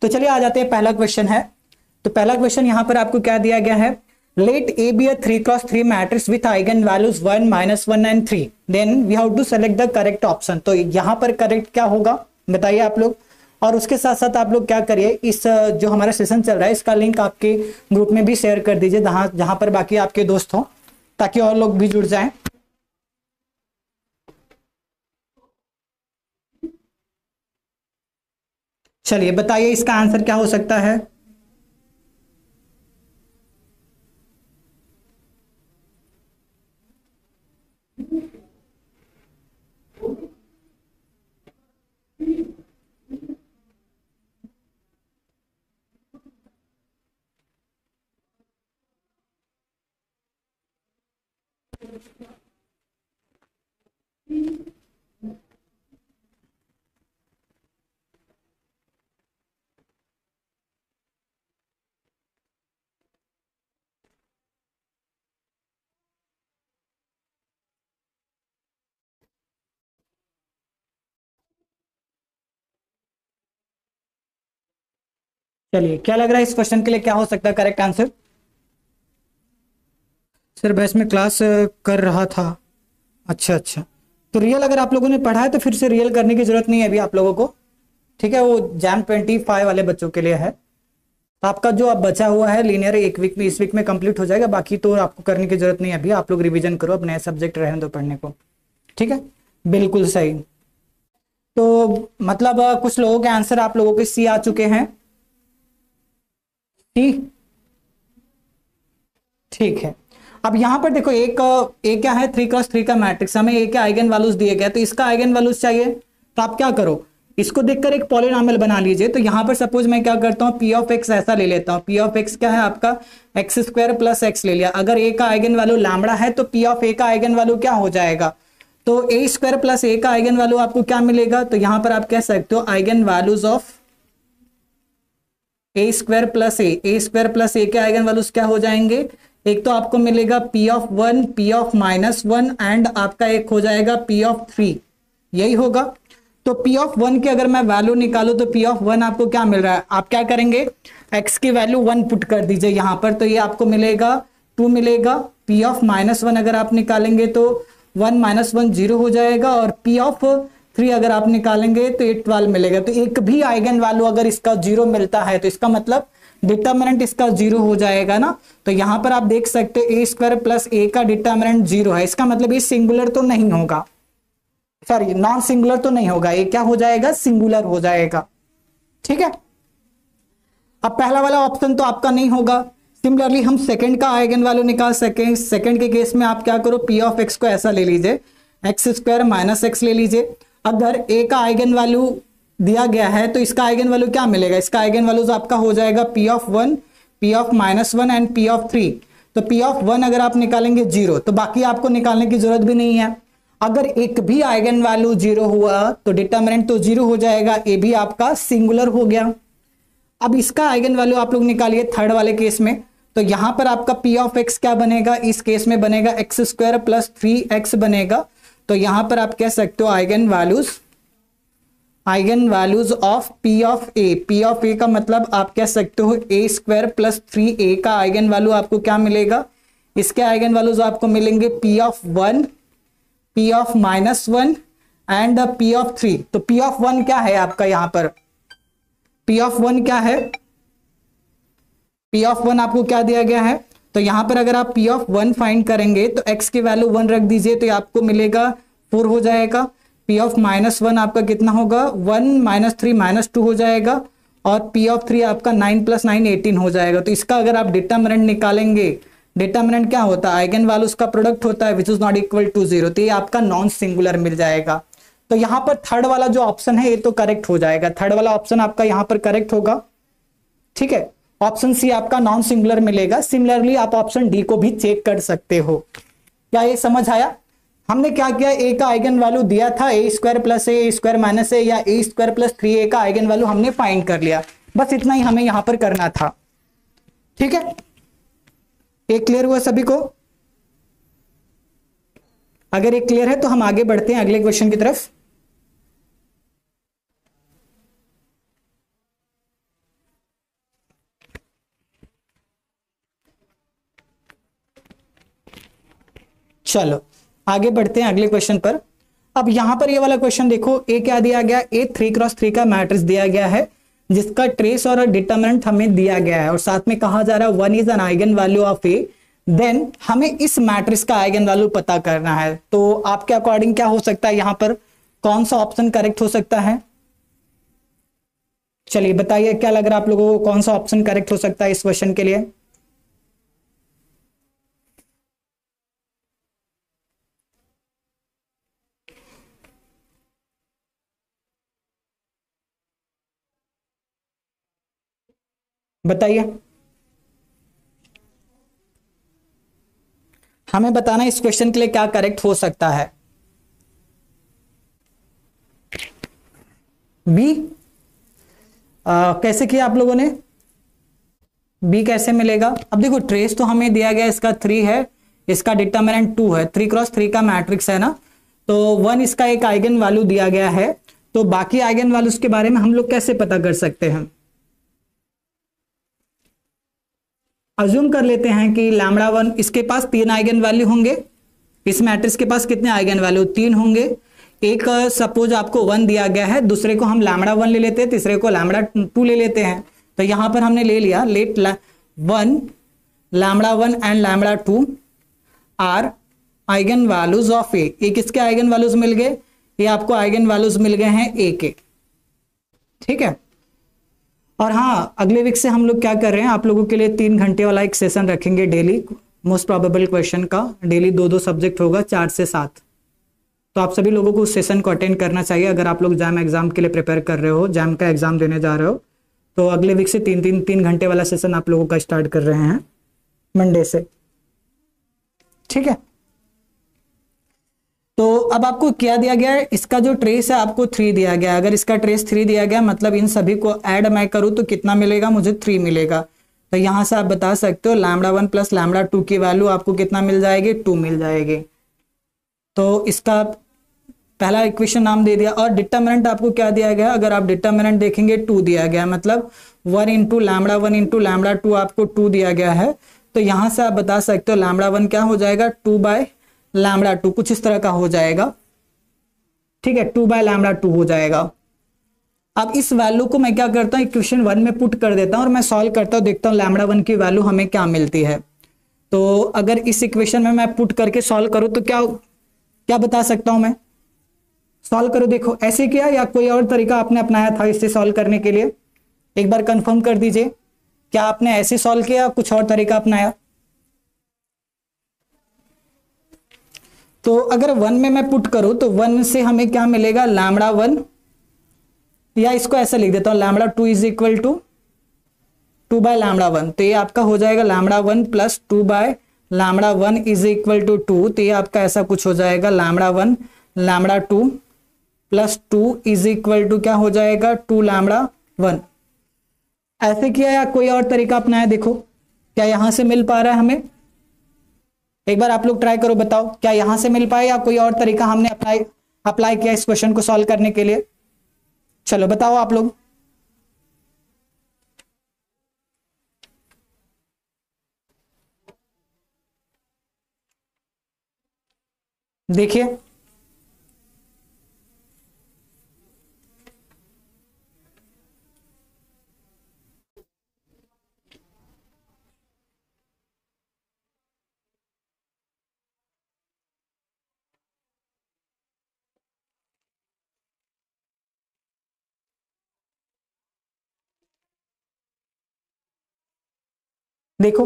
तो चलिए आ जाते हैं, पहला क्वेश्चन है। तो पहला क्वेश्चन यहां पर आपको क्या दिया गया है, let A be a 3x3 matrix with eigen values 1 -1 and 3, then we have to select the correct option. तो यहां पर करेक्ट क्या होगा बताइए आप लोग। और उसके साथ साथ आप लोग क्या करिए, इस जो हमारा सेशन चल रहा है इसका लिंक आपके ग्रुप में भी शेयर कर दीजिए, जहां पर बाकी आपके दोस्त हो, ताकि और लोग भी जुड़ जाएं। चलिए बताइए इसका आंसर क्या हो सकता है। चलिए क्या लग रहा है इस क्वेश्चन के लिए क्या हो सकता है करेक्ट आंसर। सर बस में क्लास कर रहा था। अच्छा अच्छा, तो रियल अगर आप लोगों ने पढ़ा है तो फिर से रियल करने की जरूरत नहीं है अभी आप लोगों को, ठीक है। वो जैम 25 वाले बच्चों के लिए है। तो आपका जो अब बचा हुआ है लीनियर एक वीक में, इस वीक में कंप्लीट हो जाएगा, बाकी तो आपको करने की जरूरत नहीं है अभी। आप लोग रिवीजन करो, अब नए सब्जेक्ट रहने दो पढ़ने को, ठीक है। बिल्कुल सही। तो मतलब कुछ लोगों के आंसर आप लोगों के सी आ चुके हैं। ठीक, ठीक है। अब यहां पर देखो एक क्या है, 3x3 का मैट्रिक्स, हमें ए के आइगन वैल्यूज दिए गए, तो इसका आइगन वैल्यूज चाहिए। तो आप क्या करो, इसको देखकर एक पॉलिनॉमियल बना लीजिए। तो यहां पर सपोज मैं क्या करता हूं, पी ऑफ एक्स ऐसा ले लेता हूं। पी ऑफ एक्स क्या है आपका, एक्स स्क्वायर प्लस एक्स ले लिया। अगर ए का आइगन वैल्यू लैम्बडा है तो पी ऑफ ए का आइगन वैल्यू क्या हो जाएगा, तो ए स्क्वायर प्लस ए का आइगन वैल्यू आपको क्या मिलेगा। तो यहां पर आप कह सकते हो eigen values of A square plus A square plus A के आइगन वैल्यूज क्या हो जाएंगे, एक तो आपको मिलेगा P of 1, P of -1 and आपका एक हो जाएगा पी ऑफ 3, यही होगा। तो पी ऑफ 1 की अगर मैं वैल्यू निकालूं तो पी ऑफ 1 आपको क्या मिल रहा है, आप क्या करेंगे, एक्स की वैल्यू 1 पुट कर दीजिए यहां पर, तो ये आपको मिलेगा 2 मिलेगा। पी ऑफ -1 अगर आप निकालेंगे तो 1 -1 0 हो जाएगा, और पी ऑफ 3 अगर आप निकालेंगे तो ये 12 मिलेगा। तो एक भी आइगन वैल्यू अगर इसका 0 मिलता है तो इसका मतलब डिटर्मिनेंट इसका 0 हो जाएगा ना। तो यहां पर आप देख सकते हो ए स्क्वायर प्लस ए का डिटर्मिनेंट 0 है, इसका मतलब ये सिंगुलर तो नहीं होगा, सॉरी नॉन सिंगुलर तो नहीं होगा, ये क्या हो जाएगा, सिंगुलर हो जाएगा, ठीक है। अब पहला वाला ऑप्शन तो आपका नहीं होगा। सिमिलरली हम सेकंड का आइगन वैल्यू निकाल सकें। सेकंड के केस में आप क्या करो, पी ऑफ एक्स को ऐसा ले लीजिए, एक्स स्क्वायर माइनस एक्स ले लीजिए। अगर ए का आइगन वैल्यू दिया गया है तो इसका आइगन वैल्यू क्या मिलेगा, इसका आइगन वैल्यूज आपका हो जाएगा P of 1, P of -1 and P of 3। तो पी ऑफ 1 अगर आप निकालेंगे 0, तो बाकी आपको निकालने की जरूरत भी नहीं है। अगर एक भी आइगन वैल्यू 0 हुआ तो डिटर्मिनेंट तो 0 हो जाएगा, ए भी आपका सिंगुलर हो गया। अब इसका आइगन वैल्यू आप लोग निकालिए थर्ड वाले केस में। तो यहां पर आपका पी ऑफ एक्स क्या बनेगा, इस केस में बनेगा एक्स स्क्वायर प्लस 3x बनेगा। तो यहां पर आप कह सकते हो eigen values of P of A. P of A का मतलब आप कह सकते हो ए स्क्वायर प्लस 3a का आइगन वैल्यू आपको क्या मिलेगा, इसके आइगन वैल्यूज आपको मिलेंगे P of 1, P of -1 and P of 3। तो पी ऑफ 1 क्या है आपका, यहां पर पी ऑफ 1 क्या है, पी ऑफ 1 आपको क्या दिया गया है। तो यहां पर अगर आप पी ऑफ 1 फाइंड करेंगे तो x की वैल्यू 1 रख दीजिए, तो आपको मिलेगा 4 हो जाएगा। पी ऑफ -1 आपका कितना होगा, 1 -3 -2 हो जाएगा, और पी ऑफ 3 आपका 9 + 9 18 हो जाएगा। तो इसका अगर आप डिटर्मिनेंट निकालेंगे, डिटर्मिनेंट क्या होता है, आइगन वैल्यूज का प्रोडक्ट होता है which is not equal to 0, तो ये आपका नॉन सिंगुलर मिल जाएगा। तो यहां पर थर्ड वाला जो ऑप्शन है ये तो करेक्ट हो जाएगा, थर्ड वाला ऑप्शन आपका यहां पर करेक्ट होगा, ठीक है। ऑप्शन सी आपका नॉन सिंगुलर मिलेगा। सिमिलरली आप ऑप्शन डी को भी चेक कर सकते हो। क्या ये समझ आया, हमने क्या किया, ए का आइगन वैल्यू दिया था ए square plus A square minus ए, या ए स्क्वायर प्लस 3a का आइगन वैल्यू हमने फाइंड कर लिया, बस इतना ही हमें यहां पर करना था, ठीक है। एक क्लियर हुआ सभी को, अगर एक क्लियर है तो हम आगे बढ़ते हैं अगले क्वेश्चन की तरफ। चलो आगे बढ़ते हैं अगले क्वेश्चन पर। अब यहां पर ये वाला क्वेश्चन देखो, ए क्या दिया गया, ए 3x3 का मैट्रिक्स दिया गया है जिसका ट्रेस और डिटरमिनेंट हमें दिया गया है और साथ में कहा जा रहा है 1 is an eigen value of A, then हमें इस मैट्रिक्स का आइगन वैल्यू पता करना है। तो आपके अकॉर्डिंग क्या हो सकता है, यहां पर कौन सा ऑप्शन करेक्ट हो सकता है? चलिए बताइए क्या लग रहा है आप लोगों को, कौन सा ऑप्शन करेक्ट हो सकता है इस क्वेश्चन के लिए? बताइए, हमें बताना इस क्वेश्चन के लिए क्या करेक्ट हो सकता है। बी कैसे किया आप लोगों ने? बी कैसे मिलेगा? अब देखो ट्रेस तो हमें दिया गया इसका 3 है, इसका डिटरमिनेंट 2 है, 3x3 का मैट्रिक्स है ना, तो 1 इसका एक आइगन वैल्यू दिया गया है। तो बाकी आइगन वैल्यूज के बारे में हम लोग कैसे पता कर सकते हैं? अज्यूम कर लेते हैं कि लैम्बडा 1 इसके पास 3 आइगन वैल्यू होंगे, इस मैट्रिक्स के पास कितने आइगन वैल्यू? 3 होंगे। एक सपोज आपको 1 दिया गया है, दूसरे को हम लैम्बडा 1 ले लेते हैं, तीसरे को लैम्बडा 2 ले लेते हैं। तो यहां पर हमने ले लिया let 1 lambda 1 and lambda 2 are eigen values of A. एक इसके आइगन वैल्यूज मिल गए, ये आपको आइगन वैल्यूज मिल गए हैं ए के, ठीक है। और हाँ, अगले वीक से हम लोग क्या कर रहे हैं, आप लोगों के लिए 3 घंटे वाला एक सेशन रखेंगे डेली, मोस्ट प्रोबेबल क्वेश्चन का। डेली 2-2 सब्जेक्ट होगा, 4 से 7। तो आप सभी लोगों को उस सेशन को अटेंड करना चाहिए अगर आप लोग जैम एग्जाम के लिए प्रिपेयर कर रहे हो, जैम का एग्जाम देने जा रहे हो। तो अगले वीक से 3 घंटे वाला सेशन आप लोगों का स्टार्ट कर रहे हैं मंडे से, ठीक है। तो अब आपको क्या दिया गया है, इसका जो ट्रेस है आपको 3 दिया गया है। अगर इसका ट्रेस 3 दिया गया मतलब इन सभी को ऐड मैं करूं तो कितना मिलेगा मुझे? 3 मिलेगा। तो यहां से आप बता सकते हो लैम्बडा 1 प्लस लैम्बडा 2 की वैल्यू आपको कितना मिल जाएगी? 2 मिल जाएगी। तो इसका पहला इक्वेशन नाम दे दिया। और डिटरमिनेंट आपको क्या दिया गया? अगर आप डिटरमिनेंट देखेंगे 2 दिया गया, मतलब 1 इंटू लैम्बडा 1 इंटू लैम्बडा 2 आपको 2 दिया गया है। तो यहां से आप बता सकते हो लैम्बडा 1 क्या हो जाएगा? 2 बाय लैम्बडा 2, कुछ इस तरह का हो जाएगा, ठीक है। 2 बाय लैम्बडा 2 हो जाएगा। अब इस वैल्यू को मैं क्या करता हूं, इक्वेशन 1 में पुट कर देता हूं और मैं सॉल्व करता हूं, देखता हूं लैम्बडा 1 की वैल्यू हमें क्या मिलती है। तो अगर इस इक्वेशन में मैं पुट करके सॉल्व करूं तो क्या क्या बता सकता हूं मैं? सॉल्व करो, देखो ऐसे किया या कोई और तरीका आपने अपनाया था इससे सॉल्व करने के लिए? एक बार कंफर्म कर दीजिए, क्या आपने ऐसे सॉल्व किया या कुछ और तरीका अपनाया? तो अगर 1 में मैं पुट करूं तो 1 से हमें क्या मिलेगा? लैम्बडा 1, या इसको ऐसा लिख देता हूं lambda 2 is equal to 2 by lambda 1। तो ये आपका हो जाएगा lambda 1 plus 2 by lambda 1 is equal to 2। तो ये आपका ऐसा कुछ हो जाएगा lambda 1 lambda 2 plus 2 is equal to क्या हो जाएगा? 2 लैम्बडा 1। ऐसे किया या कोई और तरीका अपनाया? देखो क्या यहां से मिल पा रहा है हमें? एक बार आप लोग ट्राई करो, बताओ क्या यहां से मिल पाए या कोई और तरीका हमने अप्लाई किया इस क्वेश्चन को सॉल्व करने के लिए? चलो बताओ आप लोग। देखिए देखो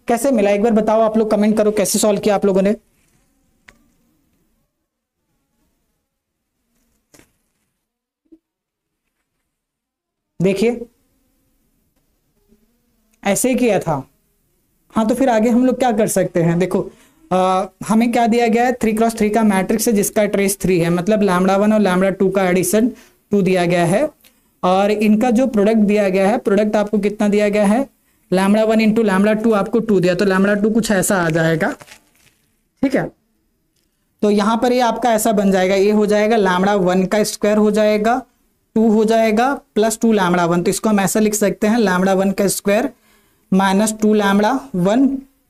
कैसे मिला, एक बार बताओ आप लोग, कमेंट करो कैसे सॉल्व किया आप लोगों ने। देखिए ऐसे ही किया था। हाँ तो फिर आगे हम लोग क्या कर सकते हैं? देखो हमें क्या दिया गया है? 3x3 का मैट्रिक्स है जिसका ट्रेस 3 है, मतलब लैम्बडा 1 और लैम्बडा 2 का एडिशन 2 दिया गया है। और इनका जो प्रोडक्ट दिया गया है, प्रोडक्ट आपको कितना दिया गया है? लैम्बडा 1 इंटू लैम्बडा 2 आपको 2 दिया, तो लैम्बडा 2 कुछ ऐसा आ जाएगा, ठीक है। तो यहां पर ये आपका ऐसा बन जाएगा, ये हो जाएगा लैम्बडा 1 का स्क्वायर हो जाएगा, 2 हो जाएगा प्लस 2 लैम्बडा 1। तो इसको हम ऐसा लिख सकते हैं लैम्बडा 1 का square minus 2 lambda 1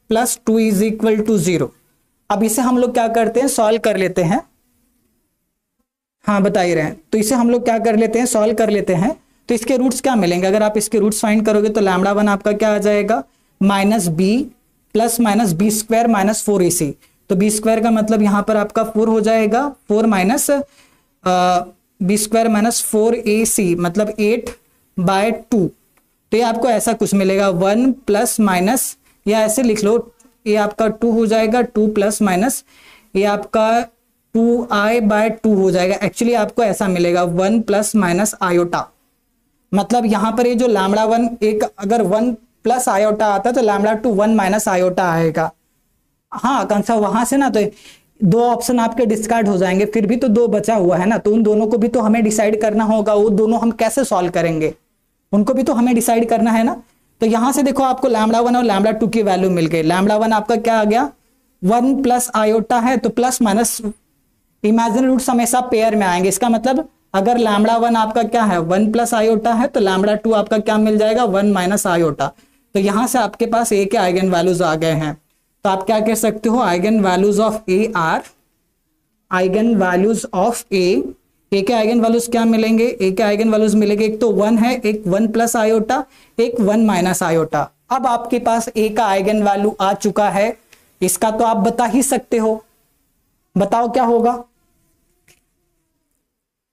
plus 2 is equal to 0। अब इसे हम लोग क्या करते हैं, सॉल्व कर लेते हैं। हाँ बता ही रहे हैं, तो इसे हम लोग क्या कर लेते हैं, सॉल्व कर लेते हैं। तो इसके रूट्स क्या मिलेंगे, अगर आप इसके रूट्स फाइंड करोगे तो लैम्डा वन आपका क्या आ जाएगा, minus b plus minus b square minus 4ac। तो बी स्क्वायर का मतलब यहां पर आपका 4 हो जाएगा, 4 minus b square minus 4ac मतलब 8/2। तो ये आपको ऐसा कुछ मिलेगा, 1 प्लस माइनस, या ऐसे लिख लो, ये आपका 2 हो जाएगा, 2 प्लस माइनस ये आपका 2i/2 हो जाएगा। एक्चुअली आपको ऐसा मिलेगा 1 प्लस माइनस आयोटा, मतलब यहां पर ये जो लैम्डा वन, एक अगर 1 प्लस आयोटा आता तो लैम्डा 2 1 माइनस आयोटा आएगा। हाँ आकांक्षा, वहां से ना तो दो ऑप्शन आपके डिस्कार्ड हो जाएंगे, फिर भी तो 2 बचा हुआ है ना, तो उन दोनों को भी तो हमें डिसाइड करना होगा, वो दोनों हम कैसे सॉल्व करेंगे, उनको भी तो हमें डिसाइड करना है ना। तो यहां से देखो आपको लैम्डा वन और लैम्डा 2 की वैल्यू मिल गई। लैम्डा वन आपका क्या आ गया, 1 प्लस आयोटा है, तो प्लस माइनस इमेजिनरी रूट्स हमेशा पेयर में आएंगे। इसका मतलब अगर लैम्डा वन आपका क्या है, 1 प्लस आयोटा है, तो लैम्डा 2 आपका क्या मिल जाएगा, 1 माइनस आयोटा। तो यहां से आपके पास ए के आइगन वैल्यूज आ गए हैं। तो आप क्या कह सकते हो, eigen values of A are, eigen values of A के आइगन वैल्यूज क्या मिलेंगे, ए के आइगन वैल्यूज मिलेंगे, एक तो 1 है, एक 1 प्लस आयोटा, एक 1 माइनस आयोटा। अब आपके पास ए का आइगन वैल्यू आ चुका है, इसका तो आप बता ही सकते हो। बताओ क्या होगा,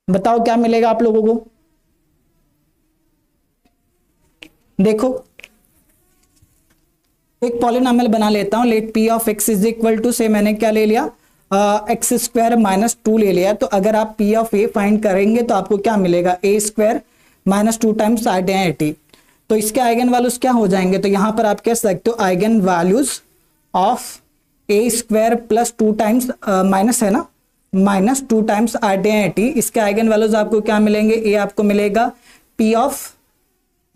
बताओ क्या मिलेगा आप लोगों को। देखो एक पॉलिनॉमियल बना लेता हूं, let p of x is equal to से मैंने क्या ले लिया, एक्स स्क्वायर माइनस 2 ले लिया। तो अगर आप पी ऑफ ए फाइंड करेंगे तो आपको क्या मिलेगा, ए स्क्वायर माइनस 2 टाइम्स आइडेंटिटी। तो इसके आइगन वैल्यूज क्या हो जाएंगे, तो यहां पर आप कह सकते हो eigen values of A square plus 2 times minus है ना, माइनस 2 टाइम्स आइडेंटिटी। इसके आइगन वैल्यूज आपको क्या मिलेंगे, ए आपको मिलेगा पी ऑफ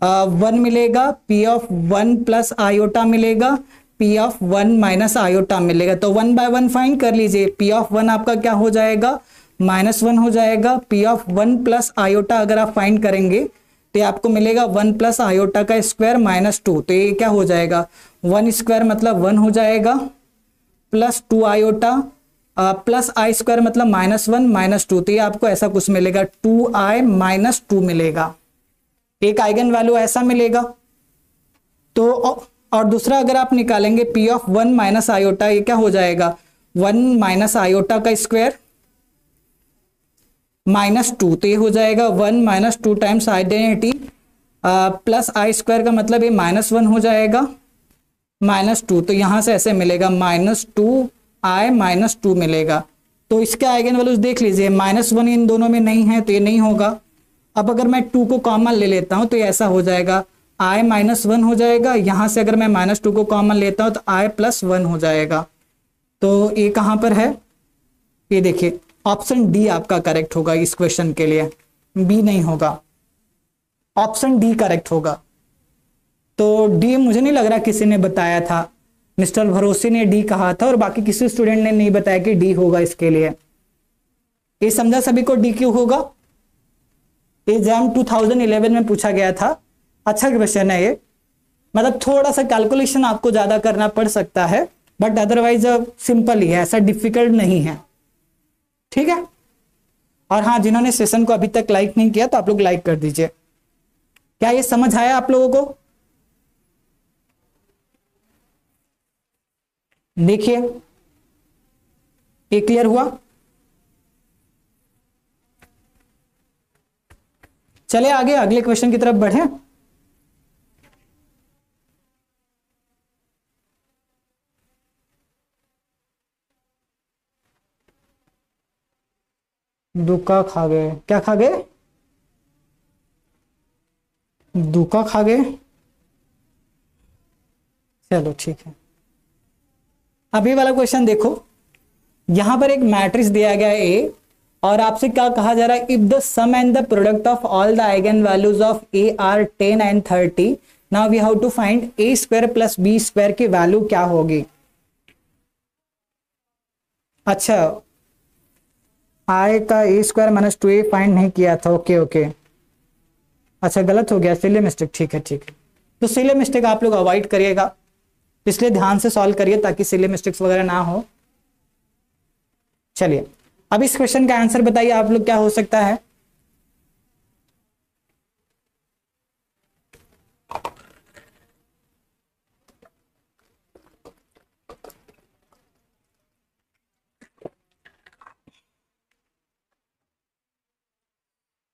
1 मिलेगा, पी ऑफ 1 प्लस आयोटा मिलेगा, पी ऑफ 1 माइनस आयोटा मिलेगा। तो 1 बाय 1 फाइंड कर लीजिए, पी ऑफ 1 आपका क्या हो जाएगा, -1 हो जाएगा। पी ऑफ 1 प्लस आयोटा अगर आप फाइंड करेंगे तो आपको मिलेगा 1 प्लस आयोटा का स्क्वायर -2। तो ये क्या हो जाएगा, 1 स्क्वायर मतलब 1 हो जाएगा, प्लस 2 आयोटा प्लस आई स्क्वायर मतलब -1 -2। तो ये आपको ऐसा कुछ मिलेगा, 2i -2 मिलेगा। एक आइगन वैल्यू ऐसा मिलेगा। तो और दूसरा अगर आप निकालेंगे पी ऑफ 1 माइनस आयोटा, ये क्या हो जाएगा, 1 माइनस आयोटा का स्क्वायर -2। तो ये हो जाएगा 1 -2 टाइम्स आइडेंटिटी प्लस आई स्क्वायर का मतलब ये -1 हो जाएगा, -2। तो यहां से ऐसे मिलेगा -2i -2 मिलेगा। तो इसके आइगन वैल्यूज देख लीजिए, -1 इन दोनों में नहीं है तो ये नहीं होगा। अब अगर मैं 2 को कॉमन ले लेता हूं तो ये ऐसा हो जाएगा, i -1 हो जाएगा। यहां से अगर मैं -2 को कॉमन लेता हूं तो i +1 हो जाएगा। तो ये कहां पर है, ये देखिए ऑप्शन डी आपका करेक्ट होगा इस क्वेश्चन के लिए, बी नहीं होगा, ऑप्शन डी करेक्ट होगा। तो डी मुझे नहीं लग रहा किसी ने बताया था, मिस्टर भरोसे ने डी कहा था और बाकी किसी स्टूडेंट ने नहीं बताया कि डी होगा इसके लिए। ये समझा सभी को डी क्यों होगा, एग्जाम 2011 में पूछा गया था। अच्छा क्वेश्चन है ये, मतलब थोड़ा सा कैलकुलेशन आपको ज्यादा करना पड़ सकता है, बट अदरवाइज सिंपल ही है, ऐसा डिफिकल्ट नहीं है, ठीक है। और हाँ, जिन्होंने सेशन को अभी तक लाइक नहीं किया तो आप लोग लाइक कर दीजिए। क्या ये समझ आया आप लोगों को, देखिए ये क्लियर हुआ। चले आगे अगले क्वेश्चन की तरफ बढ़े। दुका खा गए, क्या खा गए, दुका खा गए, चलो ठीक है। अभी वाला क्वेश्चन देखो, यहां पर एक मैट्रिक्स दिया गया है ए, और आपसे क्या कहा जा रहा है, if the sum and the product of all the eigen values of A are 10 and 30, now we have to find a square plus b square की वैल्यू क्या होगी। अच्छा, आई का ए स्क्वायर -2a फाइंड नहीं किया था, ओके ओके, अच्छा गलत हो गया, सिले मिस्टेक, ठीक है ठीक है। तो सिले मिस्टेक आप लोग अवॉइड करिएगा, इसलिए ध्यान से सॉल्व करिए ताकि सिले मिस्टेक्स वगैरह ना हो। चलिए अब इस क्वेश्चन का आंसर बताइए आप लोग, क्या हो सकता है?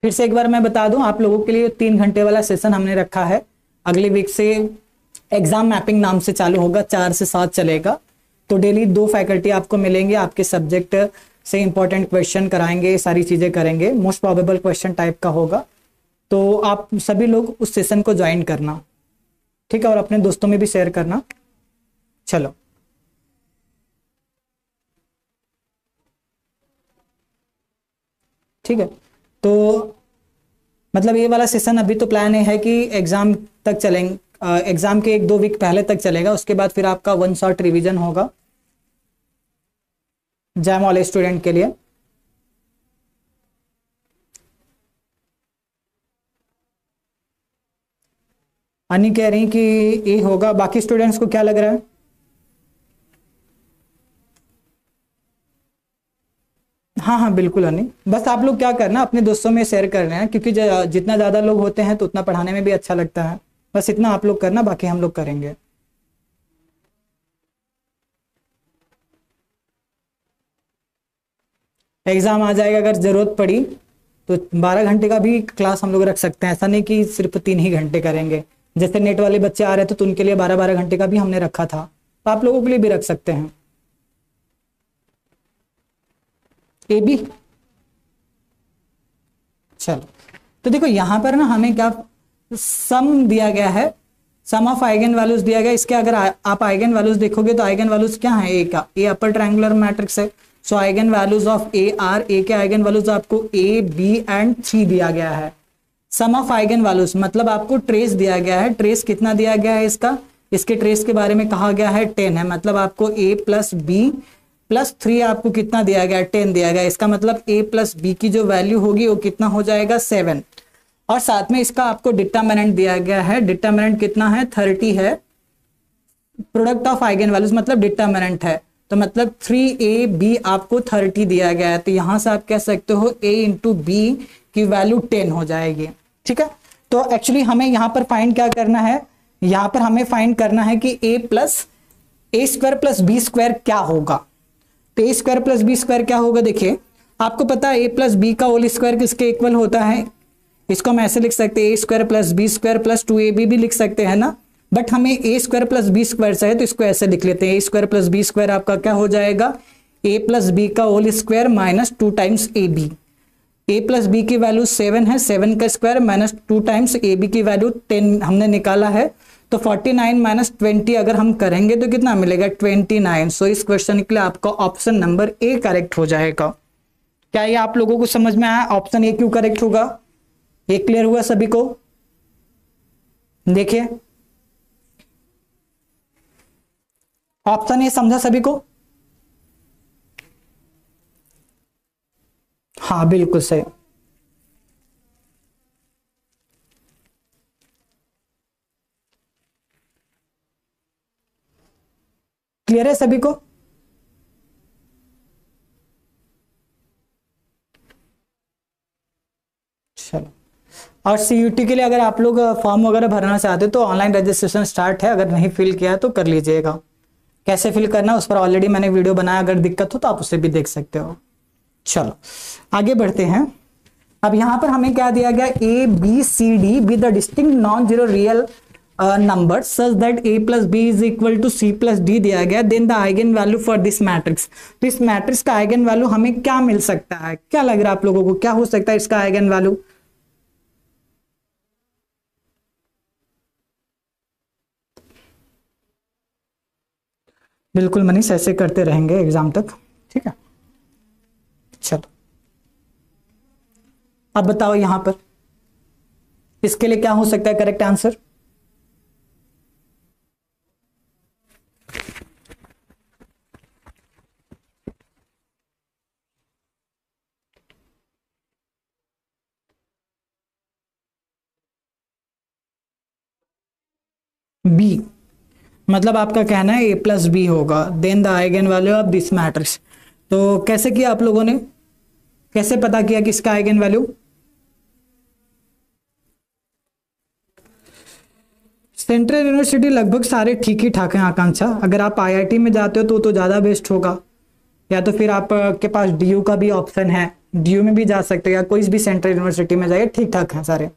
फिर से एक बार मैं बता दूं आप लोगों के लिए, 3 घंटे वाला सेशन हमने रखा है। अगले वीक से एग्जाम मैपिंग नाम से चालू होगा, 4 से 7 चलेगा। तो डेली 2 फैकल्टी आपको मिलेंगे, आपके सब्जेक्ट से इंपॉर्टेंट क्वेश्चन कराएंगे, सारी चीजें करेंगे, मोस्ट प्रोबेबल क्वेश्चन टाइप का होगा। तो आप सभी लोग उस सेशन को ज्वाइन करना, ठीक है, और अपने दोस्तों में भी शेयर करना। चलो ठीक है, तो मतलब ये वाला सेशन अभी तो प्लान है कि एग्जाम तक चलेंगे, एग्जाम के 1-2 वीक पहले तक चलेगा। उसके बाद फिर आपका 1 शॉट रिवीजन होगा जैम वाले स्टूडेंट के लिए। अनी कह रही कि ये होगा, बाकी स्टूडेंट्स को क्या लग रहा है? हाँ हाँ बिल्कुल अनी, बस आप लोग क्या करना, अपने दोस्तों में शेयर कर रहे हैं, क्योंकि जितना ज्यादा लोग होते हैं तो उतना पढ़ाने में भी अच्छा लगता है। बस इतना आप लोग करना, बाकी हम लोग करेंगे। एग्जाम आ जाएगा, अगर जरूरत पड़ी तो 12 घंटे का भी क्लास हम लोग रख सकते हैं, ऐसा नहीं कि सिर्फ 3 ही घंटे करेंगे। जैसे नेट वाले बच्चे आ रहे थे तो उनके लिए 12-12 घंटे का भी हमने रखा था, तो आप लोगों के लिए भी रख सकते हैं। ए बी, चलो तो देखो यहां पर ना हमें क्या सम दिया गया है, सम ऑफ आइगन वैल्यूज दिया गया। इसके अगर आप आइगन वैल्यूज देखोगे तो आइगन वैल्यूज क्या है, ए का, ए अपर ट्रायंगुलर मैट्रिक्स है। So eigen values of A are, A के आइगन वैल्यूज आपको ए बी एंड सी दिया गया है। सम ऑफ आइगन वैल्यूज मतलब आपको ट्रेस दिया गया है, ट्रेस कितना दिया गया है इसका, इसके ट्रेस के बारे में कहा गया है 10 है, मतलब आपको a प्लस बी प्लस 3 आपको कितना दिया गया है, 10 दिया गया है। इसका मतलब a प्लस बी की जो वैल्यू होगी वो कितना हो जाएगा, 7। और साथ में इसका आपको डिटरमिनेंट दिया गया है, डिटरमिनेंट कितना है, 30 है। प्रोडक्ट ऑफ आइगन वैल्यूज मतलब डिटरमिनेंट है, तो मतलब 3ab आपको 30 दिया गया है। तो यहां से आप कह सकते हो a इंटू बी की वैल्यू 10 हो जाएगी, ठीक है। तो एक्चुअली हमें यहां पर फाइंड क्या करना है, यहां पर हमें फाइंड करना है कि a square plus b square क्या होगा। तो a square plus b square क्या होगा, देखिए आपको पता है a प्लस बी का होल स्क्वायर किसके इक्वल होता है, इसको हम ऐसे लिख सकते हैं a square plus b square plus 2ab भी लिख सकते हैं ना, बट हमें a square plus b square चाहिए तो इसको ऐसे लिख लेते हैं, a square plus b square आपका क्या हो जाएगा, a प्लस बी का whole square minus 2 times a b. a plus b की वैल्यू 7 है, 7 का square minus 2 times a b की वैल्यू 10 हमने निकाला है। तो 49 माइनस 20 अगर हम करेंगे तो कितना मिलेगा, 29। सो इस क्वेश्चन के लिए आपका ऑप्शन नंबर ए करेक्ट हो जाएगा। क्या ये आप लोगों को समझ में आया, ऑप्शन ए क्यों करेक्ट होगा? ये क्लियर हुआ सभी को? देखिए ऑप्शन ए समझा सभी को? हाँ बिल्कुल सही। क्लियर है सभी को? चलो, और सीयूटी के लिए अगर आप लोग फॉर्म वगैरह भरना चाहते हो तो ऑनलाइन रजिस्ट्रेशन स्टार्ट है, अगर नहीं फिल किया है तो कर लीजिएगा। कैसे फिल करना है उस पर ऑलरेडी मैंने वीडियो बनाया, अगर दिक्कत हो तो आप उसे भी देख सकते हो। चलो आगे बढ़ते हैं। अब यहां पर हमें क्या दिया गया, a b c d with the distinct non zero real number such that a plus B is equal to c plus d दिया गया, then the eigenvalue for this matrix. तो इस मैट्रिक्स का आइगन वैल्यू हमें क्या मिल सकता है, क्या लग रहा है आप लोगों को, क्या हो सकता है इसका आइगन वैल्यू? बिल्कुल मनीष, ऐसे करते रहेंगे एग्जाम तक, ठीक है। चलो अब बताओ यहां पर इसके लिए क्या हो सकता है करेक्ट आंसर? बी, मतलब आपका कहना है a प्लस बी होगा, then the eigen value of this matrix. तो कैसे किया आप लोगों ने, कैसे पता किया कि इसका आइगन वैल्यू? सेंट्रल यूनिवर्सिटी लगभग सारे ठीक ही ठाक हैं आकांक्षा। अगर आप आईआईटी में जाते हो तो ज़्यादा बेस्ट होगा, या तो फिर आपके पास डीयू का भी ऑप्शन है, डीयू में भी जा सकते हो, या कोई भी सेंट्रल यूनिवर्सिटी में जाइए, ठीक ठाक है सारे।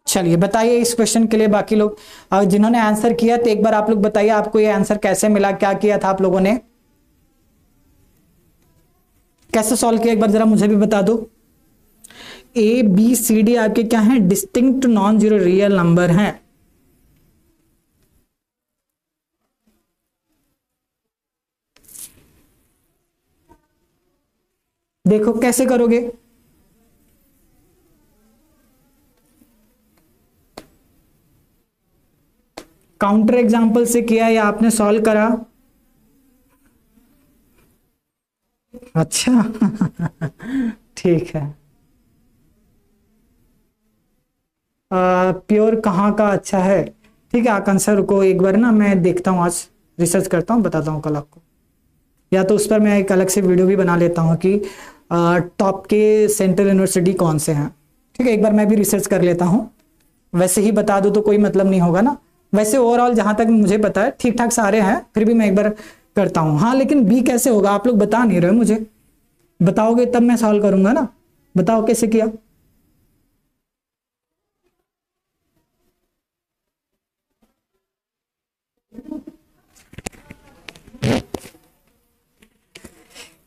चलिए बताइए इस क्वेश्चन के लिए बाकी लोग जिन्होंने आंसर किया, तो एक बार आप लोग बताइए आपको ये आंसर कैसे मिला, क्या किया था आप लोगों ने, कैसे सॉल्व किया, एक बार जरा मुझे भी बता दो। ए बी सी डी आपके क्या है, distinct non zero real number हैं। देखो कैसे करोगे, काउंटर एग्जांपल से किया या आपने सॉल्व करा? अच्छा ठीक है। प्योर कहाँ का अच्छा है, ठीक है आकांक्षा रुको एक बार ना, मैं देखता हूँ, आज रिसर्च करता हूँ, बताता हूँ कल आपको, या तो उस पर मैं एक अलग से वीडियो भी बना लेता हूँ कि टॉप के सेंट्रल यूनिवर्सिटी कौन से हैं। ठीक है, एक बार मैं भी रिसर्च कर लेता हूँ, वैसे ही बता दो तो कोई मतलब नहीं होगा ना। वैसे ओवरऑल जहां तक मुझे पता है ठीक ठाक सारे हैं, फिर भी मैं एक बार करता हूँ। हाँ लेकिन बी कैसे होगा, आप लोग बता नहीं रहे मुझे, बताओगे तब मैं सॉल्व करूंगा ना, बताओ कैसे किया।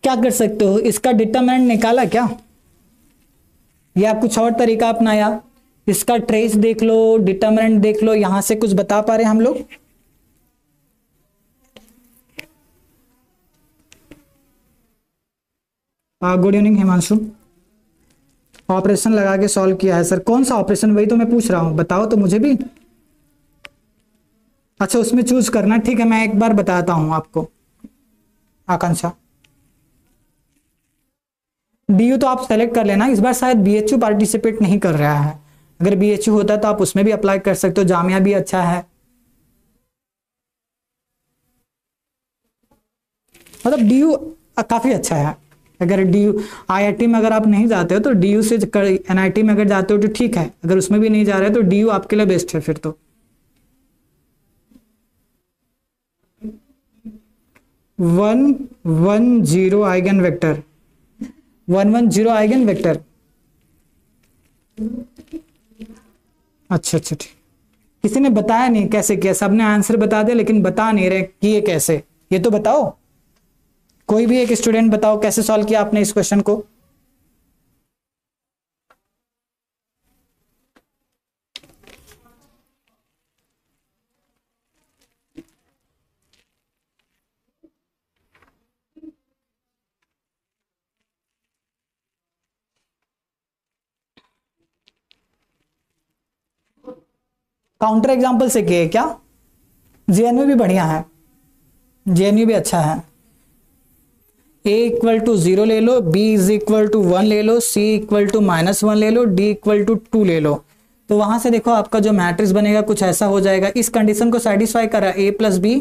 क्या कर सकते हो, इसका डिटरमिनेंट निकाला क्या, या कुछ और तरीका अपनाया? इसका ट्रेस देख लो, डिटरमिनेंट देख लो, यहां से कुछ बता पा रहे हम लोग? Good evening Himanshu. ऑपरेशन लगा के सॉल्व किया है सर, कौन सा ऑपरेशन, वही तो मैं पूछ रहा हूं, बताओ तो मुझे भी। अच्छा उसमें चूज करना, ठीक है मैं एक बार बताता हूं आपको आकांक्षा। डीयू तो आप सेलेक्ट कर लेना, इस बार शायद बीएचयू पार्टिसिपेट नहीं कर रहा है, अगर बीएचयू होता तो आप उसमें भी अप्लाई कर सकते हो, जामिया भी अच्छा है, मतलब डीयू काफी अच्छा है। अगर डीयू आईआईटी में अगर आप नहीं जाते हो तो डीयू से एनआईटी में अगर जाते हो तो ठीक है, अगर उसमें भी नहीं जा रहे तो डीयू आपके लिए बेस्ट है फिर तो। 110 आइगन वेक्टर, 110 आइगन वेक्टर, अच्छा अच्छा ठीक। किसी ने बताया नहीं कैसे किया, सबने आंसर बता दिया लेकिन बता नहीं रहे कि ये कैसे, ये तो बताओ, कोई भी एक स्टूडेंट बताओ कैसे सॉल्व किया आपने इस क्वेश्चन को। काउंटर एग्जांपल से किए क्या? जेएनयू भी बढ़िया है, जेएनयू भी अच्छा है। a इक्वल टू 0 ले लो, b इज इक्वल टू 1 ले लो, c इक्वल टू -1 ले लो, d इक्वल टू 2 ले लो। तो वहां से देखो आपका जो मैट्रिक्स बनेगा कुछ ऐसा हो जाएगा, इस कंडीशन को सेटिस्फाई कर रहा है, a plus b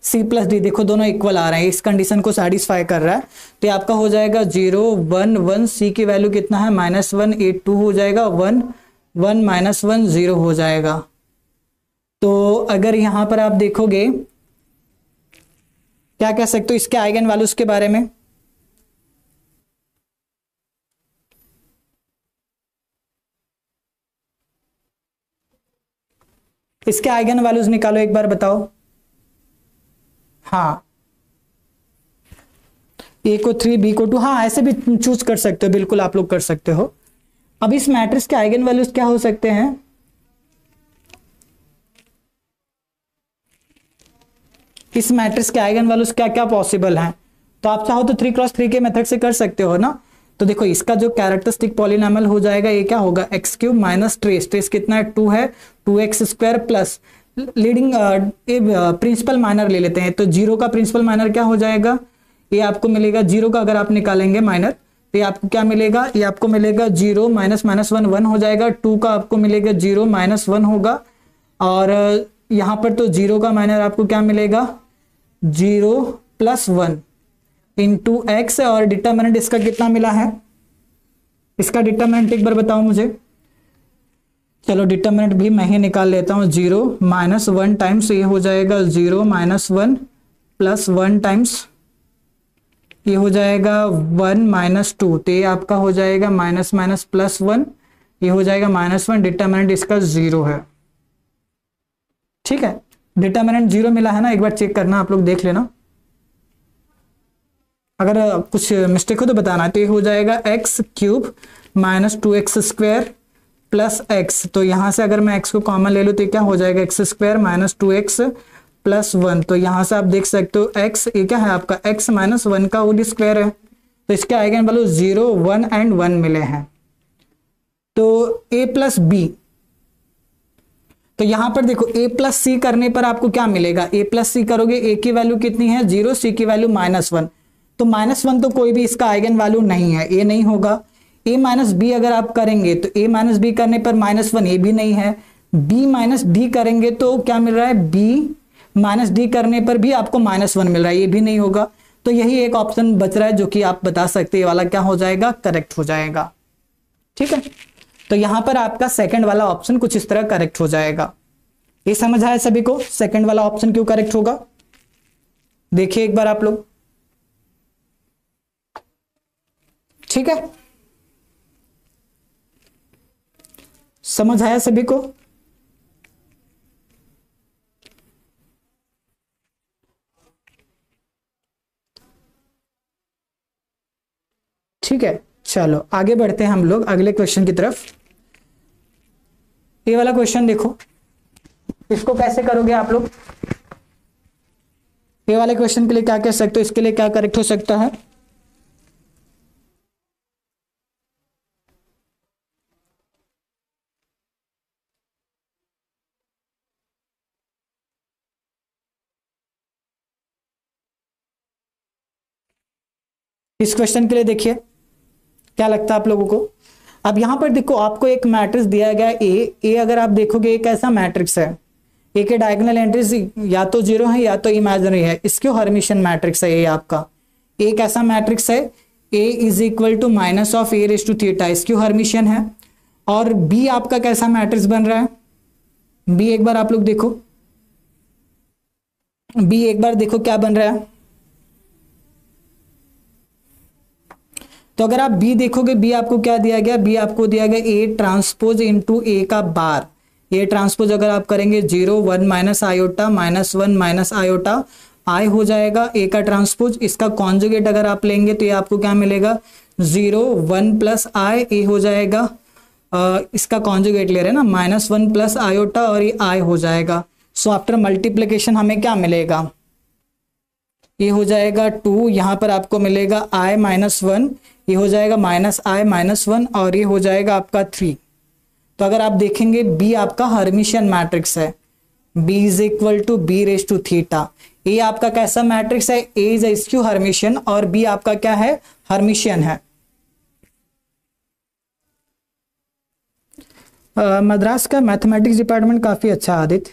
c plus d, देखो दोनों इक्वल आ रहे हैं, इस कंडीशन को सेटिस्फाई कर रहा है, तो ये आपका हो जाएगा 0 1 1, c की वैल्यू कितना है -1, a 2 हो जाएगा, 1 1 -1 0 हो जाएगा। तो अगर यहां पर आप देखोगे क्या कह सकते हो इसके आइगन वैल्यूज के बारे में, इसके आइगन वैल्यूज निकालो एक बार बताओ। हाँ ए को 3 बी को 2, हाँ ऐसे भी चूज कर सकते हो, बिल्कुल आप लोग कर सकते हो। अब इस मैट्रिक्स के आइगन वैल्यूज क्या हो सकते हैं, इस मैट्रिक्स के आइगन वैल्यूज क्या क्या पॉसिबल हैं? तो आप चाहो तो 3x3 के मेथड से कर सकते हो ना। तो देखो इसका जो कैरेक्टरिस्टिक पॉलिनॉमियल हो जाएगा ये क्या होगा, x³ माइनस ट्रेस, ट्रेस कितना है 2 है, 2x² plus leading principal minor ले लेते हैं, तो 0 का प्रिंसिपल माइनर क्या हो जाएगा, ये आपको मिलेगा 0 का अगर आप निकालेंगे माइनर तो ये आपको क्या मिलेगा, ये आपको मिलेगा 0 माइनस माइनस 1 1 हो जाएगा, 2 का आपको मिलेगा 0 माइनस 1 होगा, और यहां पर तो 0 का माइनस आपको क्या मिलेगा 0 प्लस 1 इंटू एक्स, और डिटर्मिनेंट इसका कितना मिला है, इसका डिटर्मिनेंट एक बार बताओ मुझे। चलो डिटर्मिनेंट भी मैं ही निकाल लेता हूं, 0 माइनस 1 टाइम्स ये हो जाएगा 0 माइनस 1 प्लस 1 टाइम्स ये हो जाएगा 1 माइनस 2, तो ये आपका हो जाएगा माइनस माइनस प्लस 1, ये हो जाएगा -1, डिटर्मिनेंट इसका 0 है। ठीक है, डिटर्मिनेंट 0 मिला है ना, एक बार चेक करना, आप लोग देख लेना, अगर कुछ मिस्टेक हो तो बताना। तो ये हो जाएगा x cube minus 2x square plus x, तो यहां से अगर मैं x को कॉमन ले लूं तो क्या हो जाएगा x square minus 2x plus 1, तो यहां से आप देख सकते हो x ये क्या है आपका x माइनस 1 का होल स्क्वायर है, तो इसके आइगन वैल्यू 0 1 एंड 1 मिले हैं। तो a प्लस बी, तो यहां पर देखो a प्लस सी करने पर आपको क्या मिलेगा, a प्लस सी करोगे a की वैल्यू कितनी है 0, c की वैल्यू -1, तो -1 तो कोई भी इसका आइगन वैल्यू नहीं है, a नहीं होगा। a माइनस बी अगर आप करेंगे तो a माइनस बी करने पर -1 ये भी नहीं है, b माइनस डी करेंगे तो क्या मिल रहा है b माइनस डी करने पर भी आपको -1 मिल रहा है, ये भी नहीं होगा। तो यही एक ऑप्शन बच रहा है जो कि आप बता सकते हैं, ये वाला क्या हो जाएगा करेक्ट हो जाएगा। ठीक है, तो यहां पर आपका सेकंड वाला ऑप्शन कुछ इस तरह करेक्ट हो जाएगा। ये समझ आया सभी को सेकंड वाला ऑप्शन क्यों करेक्ट होगा, देखिए एक बार आप लोग। ठीक है, समझ आया सभी को। ठीक है, चलो आगे बढ़ते हैं हम लोग अगले क्वेश्चन की तरफ। ये वाला क्वेश्चन देखो, इसको कैसे करोगे आप लोग, ये वाले क्वेश्चन के लिए क्या कह सकते हो, इसके लिए क्या करेक्ट हो सकता है। इस क्वेश्चन के लिए देखिए क्या लगता है आप लोगों को। अब यहां पर देखो आपको एक मैट्रिक्स दिया गया ए अगर आप देखोगे एक ऐसा मैट्रिक्स है, ए के डायगोनल एंट्रीज या तो 0 है या तो इमेजिनरी है, इसक्यू हर्मिशियन मैट्रिक्स है ये आपका। एक ऐसा मैट्रिक्स है A is equal to minus of A raise to theta, is skew Hermitian है। और बी आपका कैसा मैट्रिक्स बन रहा है, बी एक बार आप लोग देखो, बी एक बार देखो क्या बन रहा है। तो अगर आप बी देखोगे, बी आपको क्या दिया गया, बी आपको दिया गया ए ट्रांसपोज इंटू ए का बार। ए ट्रांसपोज अगर आप करेंगे 0 1 माइनस आयोटा -1 माइनस आयोटा आई हो जाएगा ए का ट्रांसपोज। इसका कॉन्जुगेट अगर आप लेंगे तो ये आपको क्या मिलेगा 0 1 प्लस आई, ए हो जाएगा इसका कॉन्जुगेट ले रहे हैं ना -1 प्लस आयोटा और ये आई हो जाएगा। सो आफ्टर मल्टीप्लीकेशन हमें क्या मिलेगा, ये हो जाएगा 2, यहां पर आपको मिलेगा i -1, ये हो जाएगा -i-1 और ये हो जाएगा आपका 3। तो अगर आप देखेंगे b आपका हर्मिशियन मैट्रिक्स है, b is equal to b raise to theta. A आपका कैसा मैट्रिक्स है, ए इज स्क्यू हर्मिशियन और b आपका क्या है हर्मिशियन है। मद्रास का मैथमेटिक्स डिपार्टमेंट काफी अच्छा आदित्य,